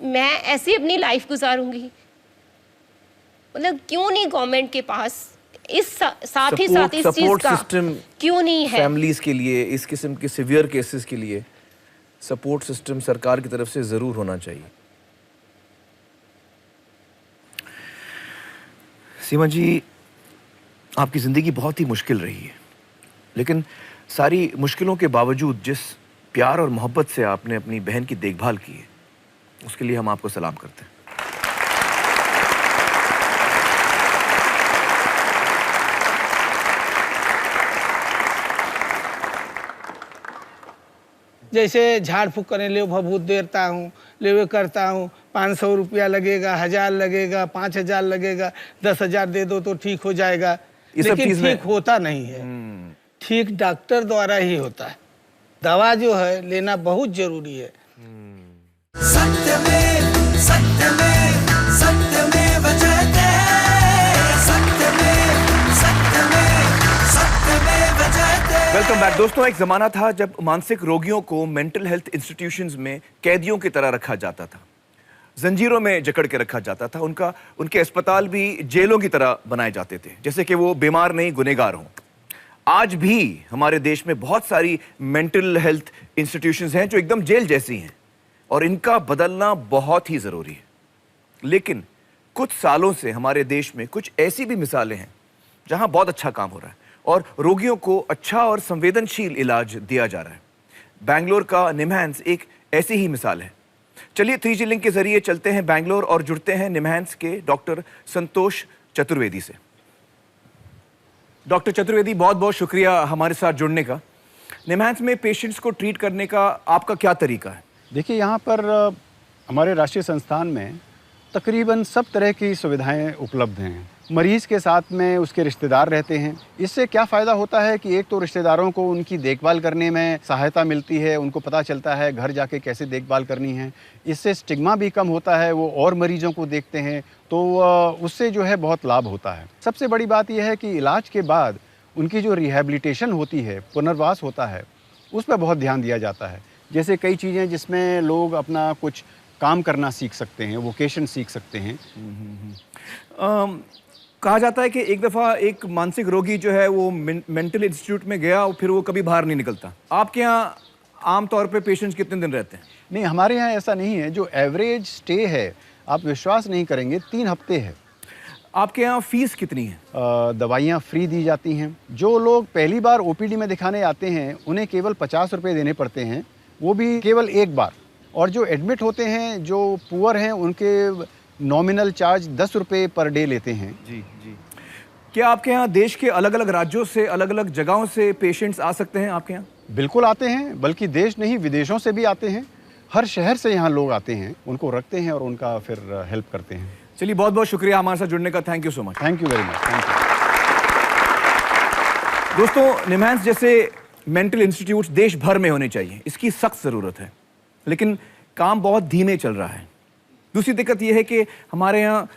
मैं ऐसे अपनी लाइफ गुजारूंगी? मतलब क्यों नहीं गवर्नमेंट के पास इस साथ ही साथ इस चीज का क्यों नहीं है? फैमिलीज के लिए, इस किस्म के सिवियर केसेस के लिए सपोर्ट सिस्टम सरकार की तरफ से जरूर होना चाहिए। सीमा जी, आपकी ज़िंदगी बहुत ही मुश्किल रही है, लेकिन सारी मुश्किलों के बावजूद जिस प्यार और मोहब्बत से आपने अपनी बहन की देखभाल की है, उसके लिए हम आपको सलाम करते हैं। जैसे झाड़ फूक करने ले भभूत देता हूँ, ले करता हूँ, 500 रुपया लगेगा, 1000 लगेगा, 5000 लगेगा, 10,000 दे दो तो ठीक हो जाएगा। लेकिन ठीक होता नहीं है। ठीक डॉक्टर द्वारा ही होता है। दवा जो है लेना बहुत जरूरी है। सत्यमेव सत्यमेव सत्यमेव जयते, सत्यमेव सत्यमेव सत्यमेव जयते। वेलकम बैक दोस्तों। एक जमाना था जब मानसिक रोगियों को मेंटल हेल्थ इंस्टीट्यूशंस में कैदियों की तरह रखा जाता था, जंजीरों में जकड़ के रखा जाता था। उनके अस्पताल भी जेलों की तरह बनाए जाते थे, जैसे कि वो बीमार नहीं गुनहगार हों। आज भी हमारे देश में बहुत सारी मेंटल हेल्थ इंस्टीट्यूशंस हैं जो एकदम जेल जैसी हैं और इनका बदलना बहुत ही ज़रूरी है। लेकिन कुछ सालों से हमारे देश में कुछ ऐसी भी मिसालें हैं जहां बहुत अच्छा काम हो रहा है और रोगियों को अच्छा और संवेदनशील इलाज दिया जा रहा है। बैंगलोर का निमहैंस एक ऐसी ही मिसाल है। चलिए 3G लिंक के जरिए चलते हैं बैंगलोर और जुड़ते हैं निमहैंस के डॉक्टर संतोष चतुर्वेदी से। डॉक्टर चतुर्वेदी, बहुत बहुत शुक्रिया हमारे साथ जुड़ने का। निमहैंस में पेशेंट्स को ट्रीट करने का आपका क्या तरीका है? देखिए, यहाँ पर हमारे राष्ट्रीय संस्थान में तकरीबन सब तरह की सुविधाएं उपलब्ध हैं। मरीज़ के साथ में उसके रिश्तेदार रहते हैं। इससे क्या फ़ायदा होता है कि एक तो रिश्तेदारों को उनकी देखभाल करने में सहायता मिलती है, उनको पता चलता है घर जाके कैसे देखभाल करनी है। इससे स्टिग्मा भी कम होता है, वो और मरीजों को देखते हैं, तो उससे जो है बहुत लाभ होता है। सबसे बड़ी बात यह है कि इलाज के बाद उनकी जो रिहैबिलिटेशन होती है, पुनर्वास होता है, उस पर बहुत ध्यान दिया जाता है। जैसे कई चीज़ें जिसमें लोग अपना कुछ काम करना सीख सकते हैं, वोकेशन सीख सकते हैं। कहा जाता है कि एक दफ़ा एक मानसिक रोगी जो है वो मेंटल इंस्टीट्यूट में गया और फिर वो कभी बाहर नहीं निकलता। आपके यहाँ आमतौर पे पेशेंट्स कितने दिन रहते हैं? नहीं, हमारे यहाँ ऐसा नहीं है। जो एवरेज स्टे है, आप विश्वास नहीं करेंगे, 3 हफ्ते है। आपके यहाँ फीस कितनी है? दवाइयाँ फ्री दी जाती हैं। जो लोग पहली बार OPD में दिखाने आते हैं उन्हें केवल 50 रुपये देने पड़ते हैं, वो भी केवल एक बार। और जो एडमिट होते हैं, जो पुअर हैं, उनके नॉमिनल चार्ज 10 रुपये पर डे लेते हैं। जी। क्या आपके यहाँ देश के अलग अलग राज्यों से, अलग अलग जगहों से पेशेंट्स आ सकते हैं आपके यहाँ? बिल्कुल आते हैं, बल्कि देश नहीं विदेशों से भी आते हैं। हर शहर से यहाँ लोग आते हैं, उनको रखते हैं और उनका फिर हेल्प करते हैं। चलिए, बहुत बहुत शुक्रिया हमारे साथ जुड़ने का। Thank you so much. Thank you very much. Thank you. दोस्तों, निमहैंस जैसे मेंटल इंस्टीट्यूट्स देश भर में होने चाहिए, इसकी सख्त ज़रूरत है, लेकिन काम बहुत धीमे चल रहा है। दूसरी दिक्कत यह है कि हमारे यहाँ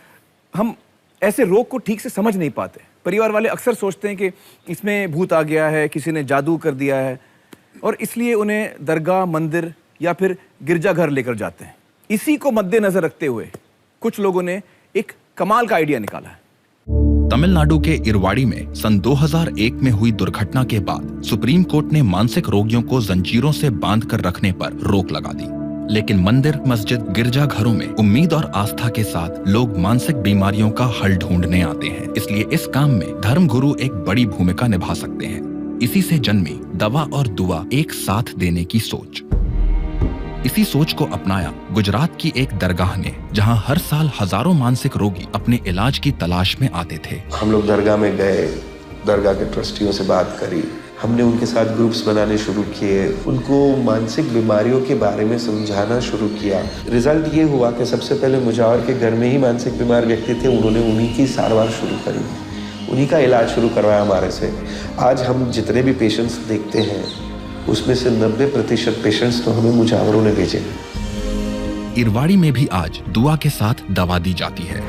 हम ऐसे रोग को ठीक से समझ नहीं पाते। परिवार वाले अक्सर सोचते हैं कि इसमें भूत आ गया है, किसी ने जादू कर दिया है, और इसलिए उन्हें दरगाह, मंदिर या फिर गिरजाघर लेकर जाते हैं। इसी को मद्देनजर रखते हुए कुछ लोगों ने एक कमाल का आइडिया निकाला है। तमिलनाडु के इरवाड़ी में सन 2001 में हुई दुर्घटना के बाद सुप्रीम कोर्ट ने मानसिक रोगियों को जंजीरों से बांधकर रखने पर रोक लगा दी। लेकिन मंदिर, मस्जिद, गिरजाघरों में उम्मीद और आस्था के साथ लोग मानसिक बीमारियों का हल ढूंढने आते हैं। इसलिए इस काम में धर्मगुरु एक बड़ी भूमिका निभा सकते हैं। इसी से जन्मी दवा और दुआ एक साथ देने की सोच। इसी सोच को अपनाया गुजरात की एक दरगाह ने, जहां हर साल हजारों मानसिक रोगी अपने इलाज की तलाश में आते थे। हम लोग दरगाह में गए, दरगाह के ट्रस्टियों से बात करी, हमने उनके साथ ग्रुप्स बनाने शुरू किए, उनको मानसिक बीमारियों के बारे में समझाना शुरू किया। रिजल्ट ये हुआ कि सबसे पहले मुजावर के घर में ही मानसिक बीमार व्यक्ति थे, उन्होंने उन्हीं की सारवार शुरू करी, उन्हीं का इलाज शुरू करवाया हमारे से। आज हम जितने भी पेशेंट्स देखते हैं उसमें से 90% पेशेंट्स तो हमें मुजावरों ने भेजे। इरवाड़ी में भी आज दुआ के साथ दवा दी जाती है।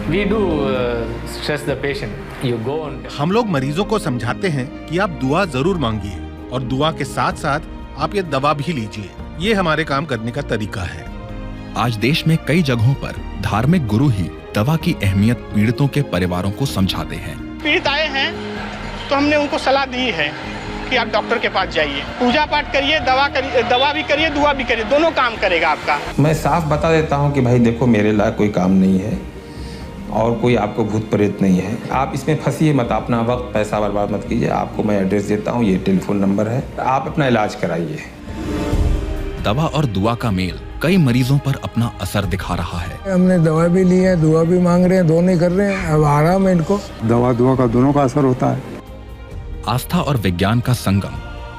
हम लोग मरीजों को समझाते हैं कि आप दुआ जरूर मांगिए और दुआ के साथ साथ आप ये दवा भी लीजिए। ये हमारे काम करने का तरीका है। आज देश में कई जगहों पर धार्मिक गुरु ही दवा की अहमियत पीड़ितों के परिवारों को समझाते हैं। पीड़ित आए हैं तो हमने उनको सलाह दी है कि आप डॉक्टर के पास जाइए, पूजा पाठ करिए, दवा भी करिए, दुआ भी करिए, दोनों काम करेगा आपका। मैं साफ बता देता हूँ कि भाई देखो, मेरे लायक कोई काम नहीं है और कोई आपको भूत प्रेत नहीं है। आप इसमें फंसिए मत, अपना वक्त पैसा बर्बाद मत कीजिए। आपको मैं एड्रेस देता हूँ, ये टेलीफोन नंबर है, आप अपना इलाज कराइए। दवा और दुआ का मेल कई मरीजों पर अपना असर दिखा रहा है। हमने दवा भी ली है, दुआ भी मांग रहे हैं, दोनों कर रहे हैं, अब आराम है इनको। दवा दुआ का दोनों का असर होता है। आस्था और विज्ञान का संगम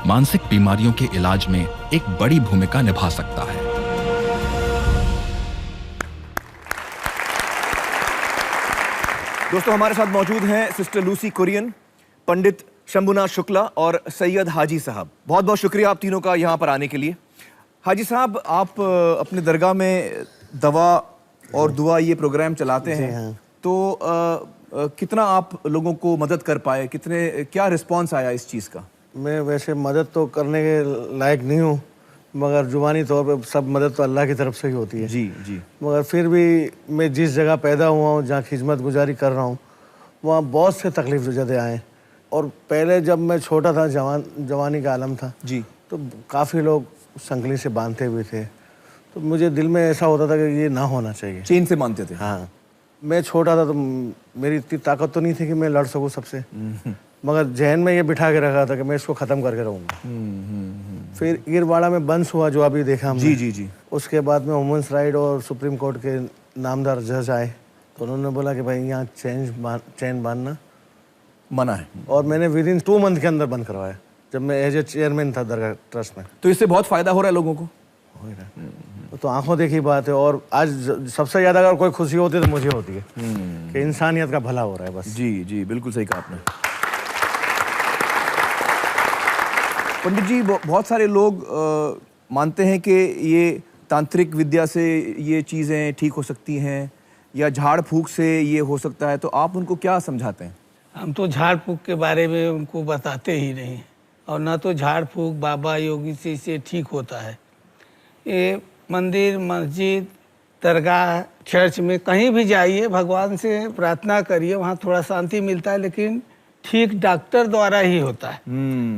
मानसिक बीमारियों के इलाज में एक बड़ी भूमिका निभा सकता है। दोस्तों, हमारे साथ मौजूद हैं सिस्टर लूसी कुरियन, पंडित शंभुनाथ शुक्ला और सैयद हाजी साहब। बहुत बहुत शुक्रिया आप तीनों का यहाँ पर आने के लिए। हाजी साहब, आप अपने दरगाह में दवा और दुआ ये प्रोग्राम चलाते हैं, तो कितना आप लोगों को मदद कर पाए, क्या रिस्पांस आया इस चीज़ का? मैं वैसे मदद तो करने के लायक नहीं हूँ, मगर जुबानी तौर पे सब मदद तो अल्लाह की तरफ से ही होती है। जी जी। मगर फिर भी मैं जिस जगह पैदा हुआ हूँ, जहाँ खिदमत गुजारी कर रहा हूँ, वहाँ बहुत से तकलीफ ज़दे आए। और पहले जब मैं छोटा था, जवानी का आलम था जी, तो काफ़ी लोग संगली से बांधते हुए थे, तो मुझे दिल में ऐसा होता था कि ये ना होना चाहिए। चेन से बांधते थे? हाँ, मैं छोटा था तो मेरी इतनी ताकत तो नहीं थी कि मैं लड़ सकूँ सबसे, मगर जहन में ये बिठा के रखा था कि मैं इसको ख़त्म करके रहूँगा। फिर ईरवाड़ा में बंस हुआ, जो अभी देखा हमने। जी जी जी। उसके बाद में वुमेंस राइट और सुप्रीम कोर्ट के नामदार जज आए, तो उन्होंने बोला कि भाई यहाँ चैन बांधना मना है, और मैंने विद इन 2 मंथ के अंदर बंद करवाया, जब मैं एज ए चेयरमैन था दरगाह ट्रस्ट में। तो इससे बहुत फायदा हो रहा है लोगों को? हो रहा है, तो आंखों देखी बात है। और आज सबसे ज़्यादा अगर कोई खुशी होती है तो मुझे होती है कि इंसानियत का भला हो रहा है बस। जी जी, बिल्कुल सही कहा आपने। पंडित जी, बहुत सारे लोग मानते हैं कि ये तांत्रिक विद्या से ये चीज़ें ठीक हो सकती हैं, या झाड़ फूक से ये हो सकता है, तो आप उनको क्या समझाते हैं? हम तो झाड़ फूक के बारे में उनको बताते ही नहीं, और ना तो झाड़ फूक बाबा योगी से इसे ठीक होता है। ये मंदिर, मस्जिद, दरगाह, चर्च में कहीं भी जाइए, भगवान से प्रार्थना करिए, वहाँ थोड़ा शांति मिलता है, लेकिन ठीक डॉक्टर द्वारा ही होता है।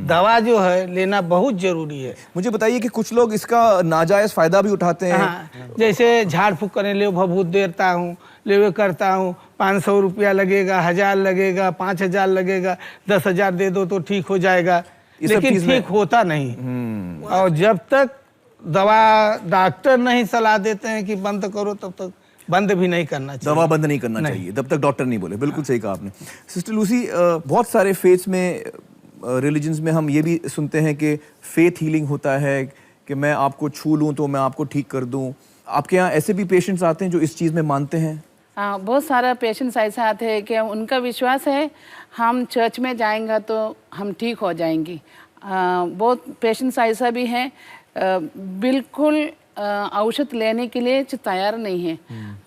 दवा जो है लेना बहुत जरूरी है। मुझे बताइए कि कुछ लोग इसका नाजायज फायदा भी उठाते हैं। हाँ, जैसे झाड़ फूक करने ले भभूत देता हूँ, ले करता हूँ, 500 रुपया लगेगा, 1000 लगेगा, 5000 लगेगा, 10,000 दे दो तो ठीक हो जाएगा, लेकिन ठीक होता नहीं। और जब तक दवा डॉक्टर नहीं सलाह देते हैं कि बंद करो, तब तक बंद भी नहीं करना चाहिए। दवा बंद नहीं करना चाहिए जब तक डॉक्टर नहीं बोले। बिल्कुल सही कहा आपने। सिस्टर लूसी, बहुत सारे फेथ्स में, रिलीजन्स में हम ये भी सुनते हैं कि फेथ हीलिंग होता है, कि मैं आपको छू लूँ तो मैं आपको ठीक कर दूँ। आपके यहाँ ऐसे भी पेशेंट्स आते हैं जो इस चीज़ में मानते हैं? हाँ, बहुत सारा पेशेंट्स ऐसे आते हैं कि उनका विश्वास है हम चर्च में जाएंगे तो हम ठीक हो जाएंगी। बहुत पेशेंट्स ऐसा भी हैं बिल्कुल औषध लेने के लिए तैयार नहीं है,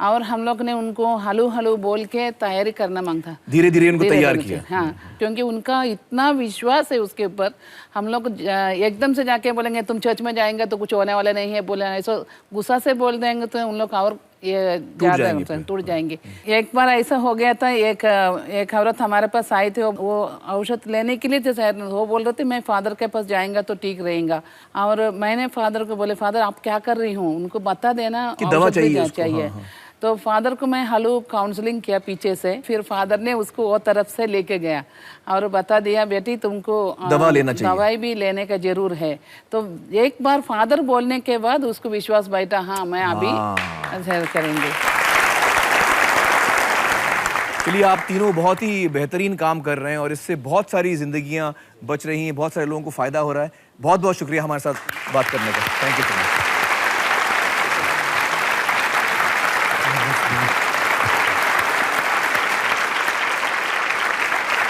और हम लोग ने उनको हलू हलू बोल के तैयारी करना मांगता, धीरे धीरे उनको तैयार किया। हाँ, क्योंकि उनका इतना विश्वास है उसके ऊपर। हम लोग एकदम से जाके बोलेंगे तुम चर्च में जाएंगे तो कुछ होने वाला नहीं है, बोले ऐसा गुस्सा से बोल देंगे तो उन लोग और ये ज़्यादा टूट जाएंगे। एक बार ऐसा हो गया था, एक औरत हमारे पास आई थी, वो औषध लेने के लिए थे शायद, वो बोल रहे थे मैं फादर के पास जाएंगा तो ठीक रहेगा। और मैंने फादर को बोले, फादर आप क्या कर रही हूँ, उनको बता देना दवा चाहिए। हाँ। तो फादर को मैं हलू काउंसलिंग किया पीछे से, फिर फादर ने उसको वो तरफ से लेके गया और बता दिया बेटी तुमको दवा लेना चाहिए, दवाई भी लेने का जरूर है। तो एक बार फादर बोलने के बाद उसको विश्वास बैठा, हाँ मैं अभी करेंगे। चलिए, आप तीनों बहुत ही बेहतरीन काम कर रहे हैं और इससे बहुत सारी जिंदगियां बच रही हैं, बहुत सारे लोगों को फायदा हो रहा है। बहुत बहुत शुक्रिया हमारे साथ बात करने का। Thank you so much.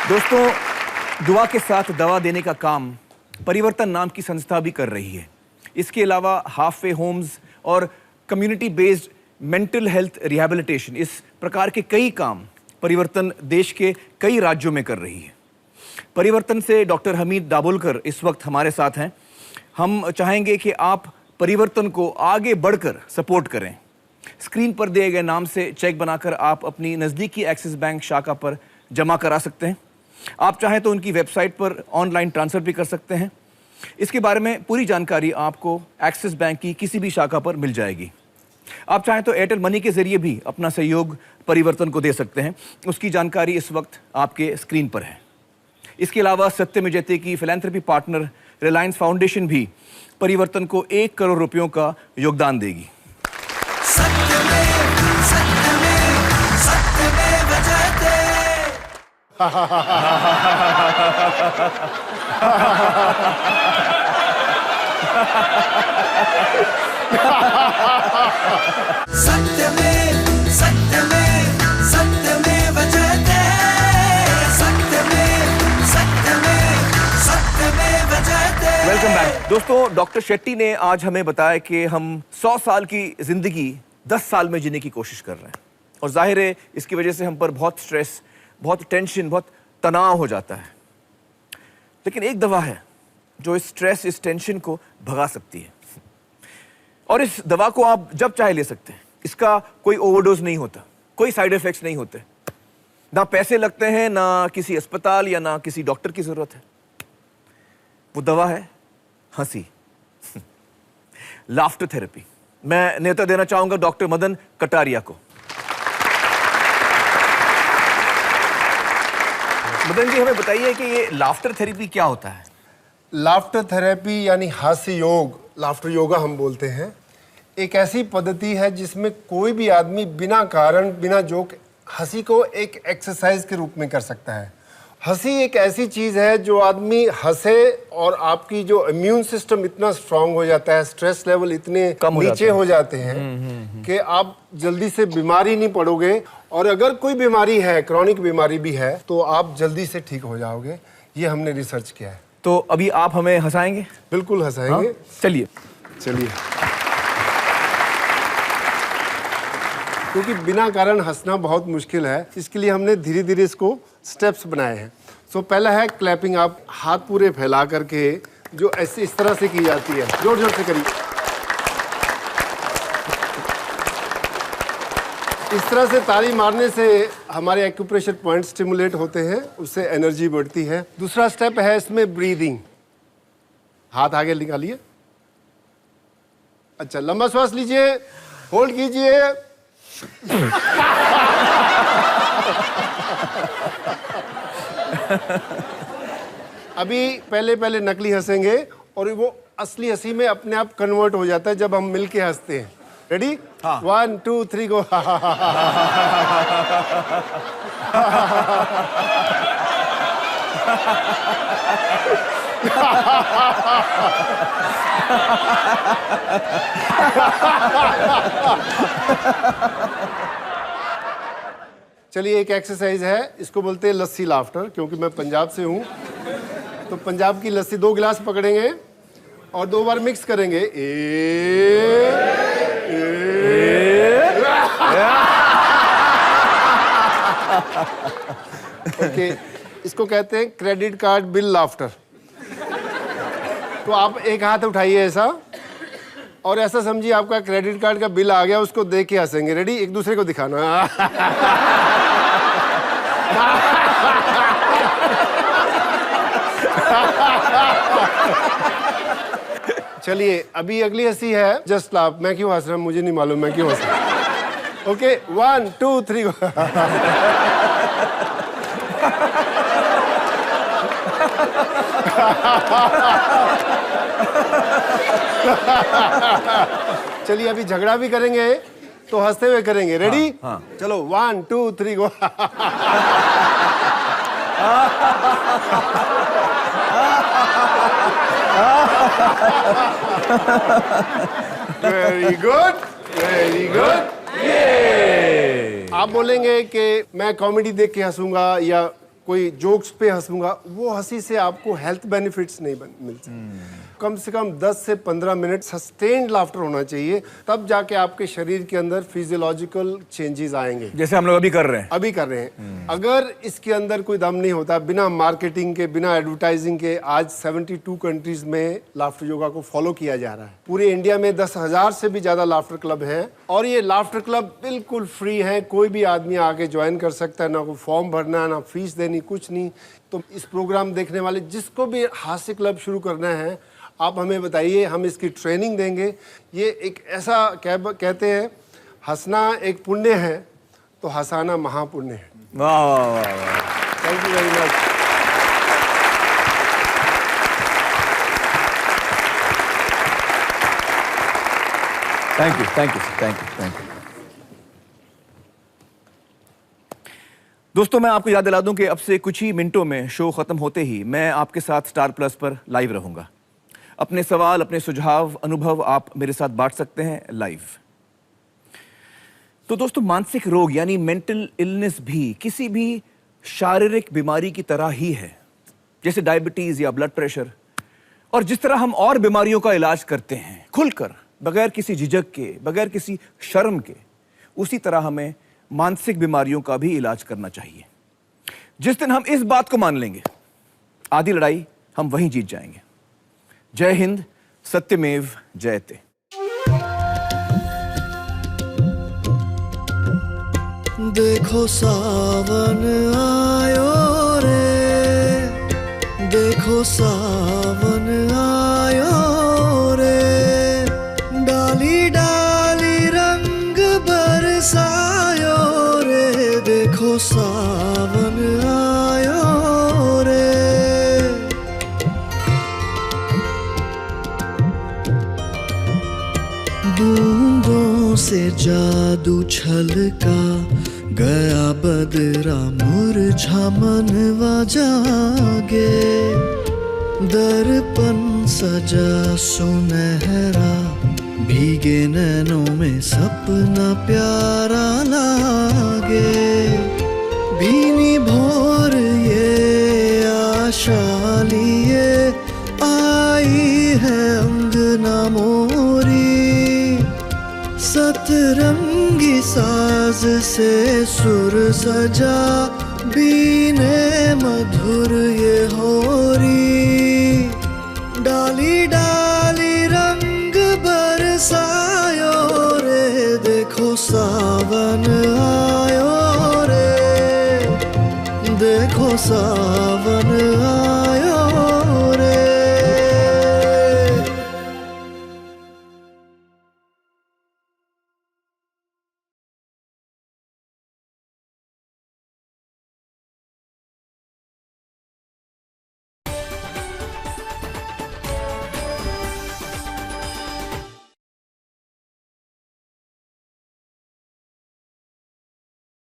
दोस्तों, दुआ के साथ दवा देने का काम परिवर्तन नाम की संस्था भी कर रही है। इसके अलावा हाफ वे होम्स और community based mental health rehabilitation, इस प्रकार के कई काम परिवर्तन देश के कई राज्यों में कर रही है। परिवर्तन से डॉक्टर हमीद दाभोलकर इस वक्त हमारे साथ हैं। हम चाहेंगे कि आप परिवर्तन को आगे बढ़कर सपोर्ट करें। स्क्रीन पर दिए गए नाम से चेक बनाकर आप अपनी नज़दीकी एक्सिस बैंक शाखा पर जमा करा सकते हैं। आप चाहें तो उनकी वेबसाइट पर ऑनलाइन ट्रांसफ़र भी कर सकते हैं। इसके बारे में पूरी जानकारी आपको एक्सिस बैंक की किसी भी शाखा पर मिल जाएगी। आप चाहें तो एयरटेल मनी के जरिए भी अपना सहयोग परिवर्तन को दे सकते हैं। उसकी जानकारी इस वक्त आपके स्क्रीन पर है। इसके अलावा सत्यम जयते की फिलैंथ्रोपी पार्टनर रिलायंस फाउंडेशन भी परिवर्तन को 1 करोड़ रुपयों का योगदान देगी। Welcome back. दोस्तों, डॉक्टर शेट्टी ने आज हमें बताया कि हम 100 साल की जिंदगी 10 साल में जीने की कोशिश कर रहे हैं, और जाहिर है इसकी वजह से हम पर बहुत स्ट्रेस, बहुत टेंशन, बहुत तनाव हो जाता है। लेकिन एक दवा है जो इस स्ट्रेस, इस टेंशन को भगा सकती है। और इस दवा को आप जब चाहे ले सकते हैं। इसका कोई ओवरडोज नहीं होता, कोई साइड इफेक्ट्स नहीं होते, ना पैसे लगते हैं, ना किसी अस्पताल या ना किसी डॉक्टर की जरूरत है। वो दवा है हंसी, लाफ्टर थेरेपी। मैं नेता देना चाहूंगा डॉक्टर मदन कटारिया को। मदन जी, हमें बताइए कि ये लाफ्टर थेरेपी क्या होता है? लाफ्टर थेरेपी यानी हास्य योग, लाफ्टर योगा हम बोलते हैं, एक ऐसी पद्धति है जिसमें कोई भी आदमी बिना कारण, बिना जोक हंसी को एक एक्सरसाइज के रूप में कर सकता है। हंसी एक ऐसी चीज है जो आदमी हंसे और आपकी जो इम्यून सिस्टम इतना स्ट्रांग हो जाता है, स्ट्रेस लेवल इतने नीचे हो जाते हैं कि आप जल्दी से बीमारी नहीं पड़ोगे, और अगर कोई बीमारी है, क्रॉनिक बीमारी भी है, तो आप जल्दी से ठीक हो जाओगे। ये हमने रिसर्च किया है। तो अभी आप हमें हंसाएंगे? बिल्कुल हंसाएंगे। हाँ? चलिए चलिए। क्योंकि बिना कारण हंसना बहुत मुश्किल है, इसके लिए हमने धीरे धीरे इसको स्टेप्स बनाए हैं। सो पहला है क्लैपिंग। आप हाथ पूरे फैला करके, जो ऐसे इस तरह से की जाती है, जोर जोर से करिए। इस तरह से ताली मारने से हमारे एक्यूप्रेशर पॉइंट स्टिमुलेट होते हैं, उससे एनर्जी बढ़ती है। दूसरा स्टेप है इसमें ब्रीदिंग। हाथ आगे निकालिए। अच्छा, लंबा श्वास लीजिए, होल्ड कीजिए। अभी पहले पहले नकली हंसेंगे और वो असली हंसी में अपने आप कन्वर्ट हो जाता है जब हम मिलके हंसते हैं। रेडी? हाँ। 1 2 3 गो। चलिए, एक एक्सरसाइज है, इसको बोलते हैं लस्सी लाफ्टर। क्योंकि मैं पंजाब से हूँ, तो पंजाब की लस्सी 2 गिलास पकड़ेंगे और 2 बार मिक्स करेंगे। ओके, इसको कहते हैं क्रेडिट कार्ड बिल लाफ्टर। तो आप एक हाथ उठाइए ऐसा, और ऐसा समझिए आपका क्रेडिट कार्ड का बिल आ गया, उसको देख के हंसेंगे। रेडी? एक दूसरे को दिखाना। चलिए, अभी अगली हंसी है जस्ट लाफ। मैं क्यों हंस रहा हूं मुझे नहीं मालूम, मैं क्यों हंस रहा हूं। ओके, 1 2 3 गो। चलिए, अभी झगड़ा भी करेंगे तो हंसते हुए करेंगे। रेडी? हाँ, हाँ। चलो, 1 2 3 go. Very good, very good. आप बोलेंगे कि मैं कॉमेडी देख के हंसूंगा या कोई जोक्स पे हंसूंगा, वो हंसी से आपको हेल्थ बेनिफिट्स नहीं मिलते। कम से कम 10 से 15 मिनट सस्टेन्ड लाफ्टर होना चाहिए, तब जाके आपके शरीर के अंदर फिजियोलॉजिकल चेंजेस आएंगे, जैसे हम लोग अभी कर रहे हैं। अगर इसके अंदर कोई दम नहीं होता, बिना मार्केटिंग के, बिना एडवर्टाइजिंग के, आज 72 कंट्रीज में लाफ्टर योगा को फॉलो किया जा रहा है। पूरे इंडिया में 10,000 से भी ज्यादा लाफ्टर क्लब हैं, और ये लाफ्टर क्लब बिल्कुल फ्री है। कोई भी आदमी आके ज्वाइन कर सकता है, ना कोई फॉर्म भरना, ना फीस देनी, कुछ नहीं। तो इस प्रोग्राम देखने वाले जिसको भी हास्य क्लब शुरू करना है, आप हमें बताइए, हम इसकी ट्रेनिंग देंगे। ये एक ऐसा कहते हैं, हंसना एक पुण्य है तो हंसाना महापुण्य है। वाह वाह वाह वाह, thank you very much. Thank you, thank you, thank you, thank you. दोस्तों, मैं आपको याद दिला दूं कि अब से कुछ ही मिनटों में शो खत्म होते ही मैं आपके साथ स्टार प्लस पर लाइव रहूंगा। अपने सवाल, अपने सुझाव, अनुभव आप मेरे साथ बांट सकते हैं लाइव। तो दोस्तों, मानसिक रोग यानी मेंटल इलनेस भी किसी भी शारीरिक बीमारी की तरह ही है, जैसे डायबिटीज या ब्लड प्रेशर। और जिस तरह हम और बीमारियों का इलाज करते हैं खुलकर, बगैर किसी झिझक के, बगैर किसी शर्म के, उसी तरह हमें मानसिक बीमारियों का भी इलाज करना चाहिए। जिस दिन हम इस बात को मान लेंगे, आधी लड़ाई हम वहीं जीत जाएंगे। जय हिंद, सत्यमेव जयते। देखो सावन आयो रे, देखो सावन आयो रे, डाली डाली रंग बरसायो रे, देखो सावन आयो रे। बूंदों से जादू छलका गया बदरा मुरझा मनवा जागे, दर्पण सजा सुनहरा भीगे नैनों में सपना प्यारा लागे। भीनी भोर ये आशा लिए आई है अंगना मोरी, सतरंगी साज से सुर सजा बीने मधुर ये होरी। डाली डाली रंग बरसायो रे, देखो सावन आयो रे, देखो सावन आयो।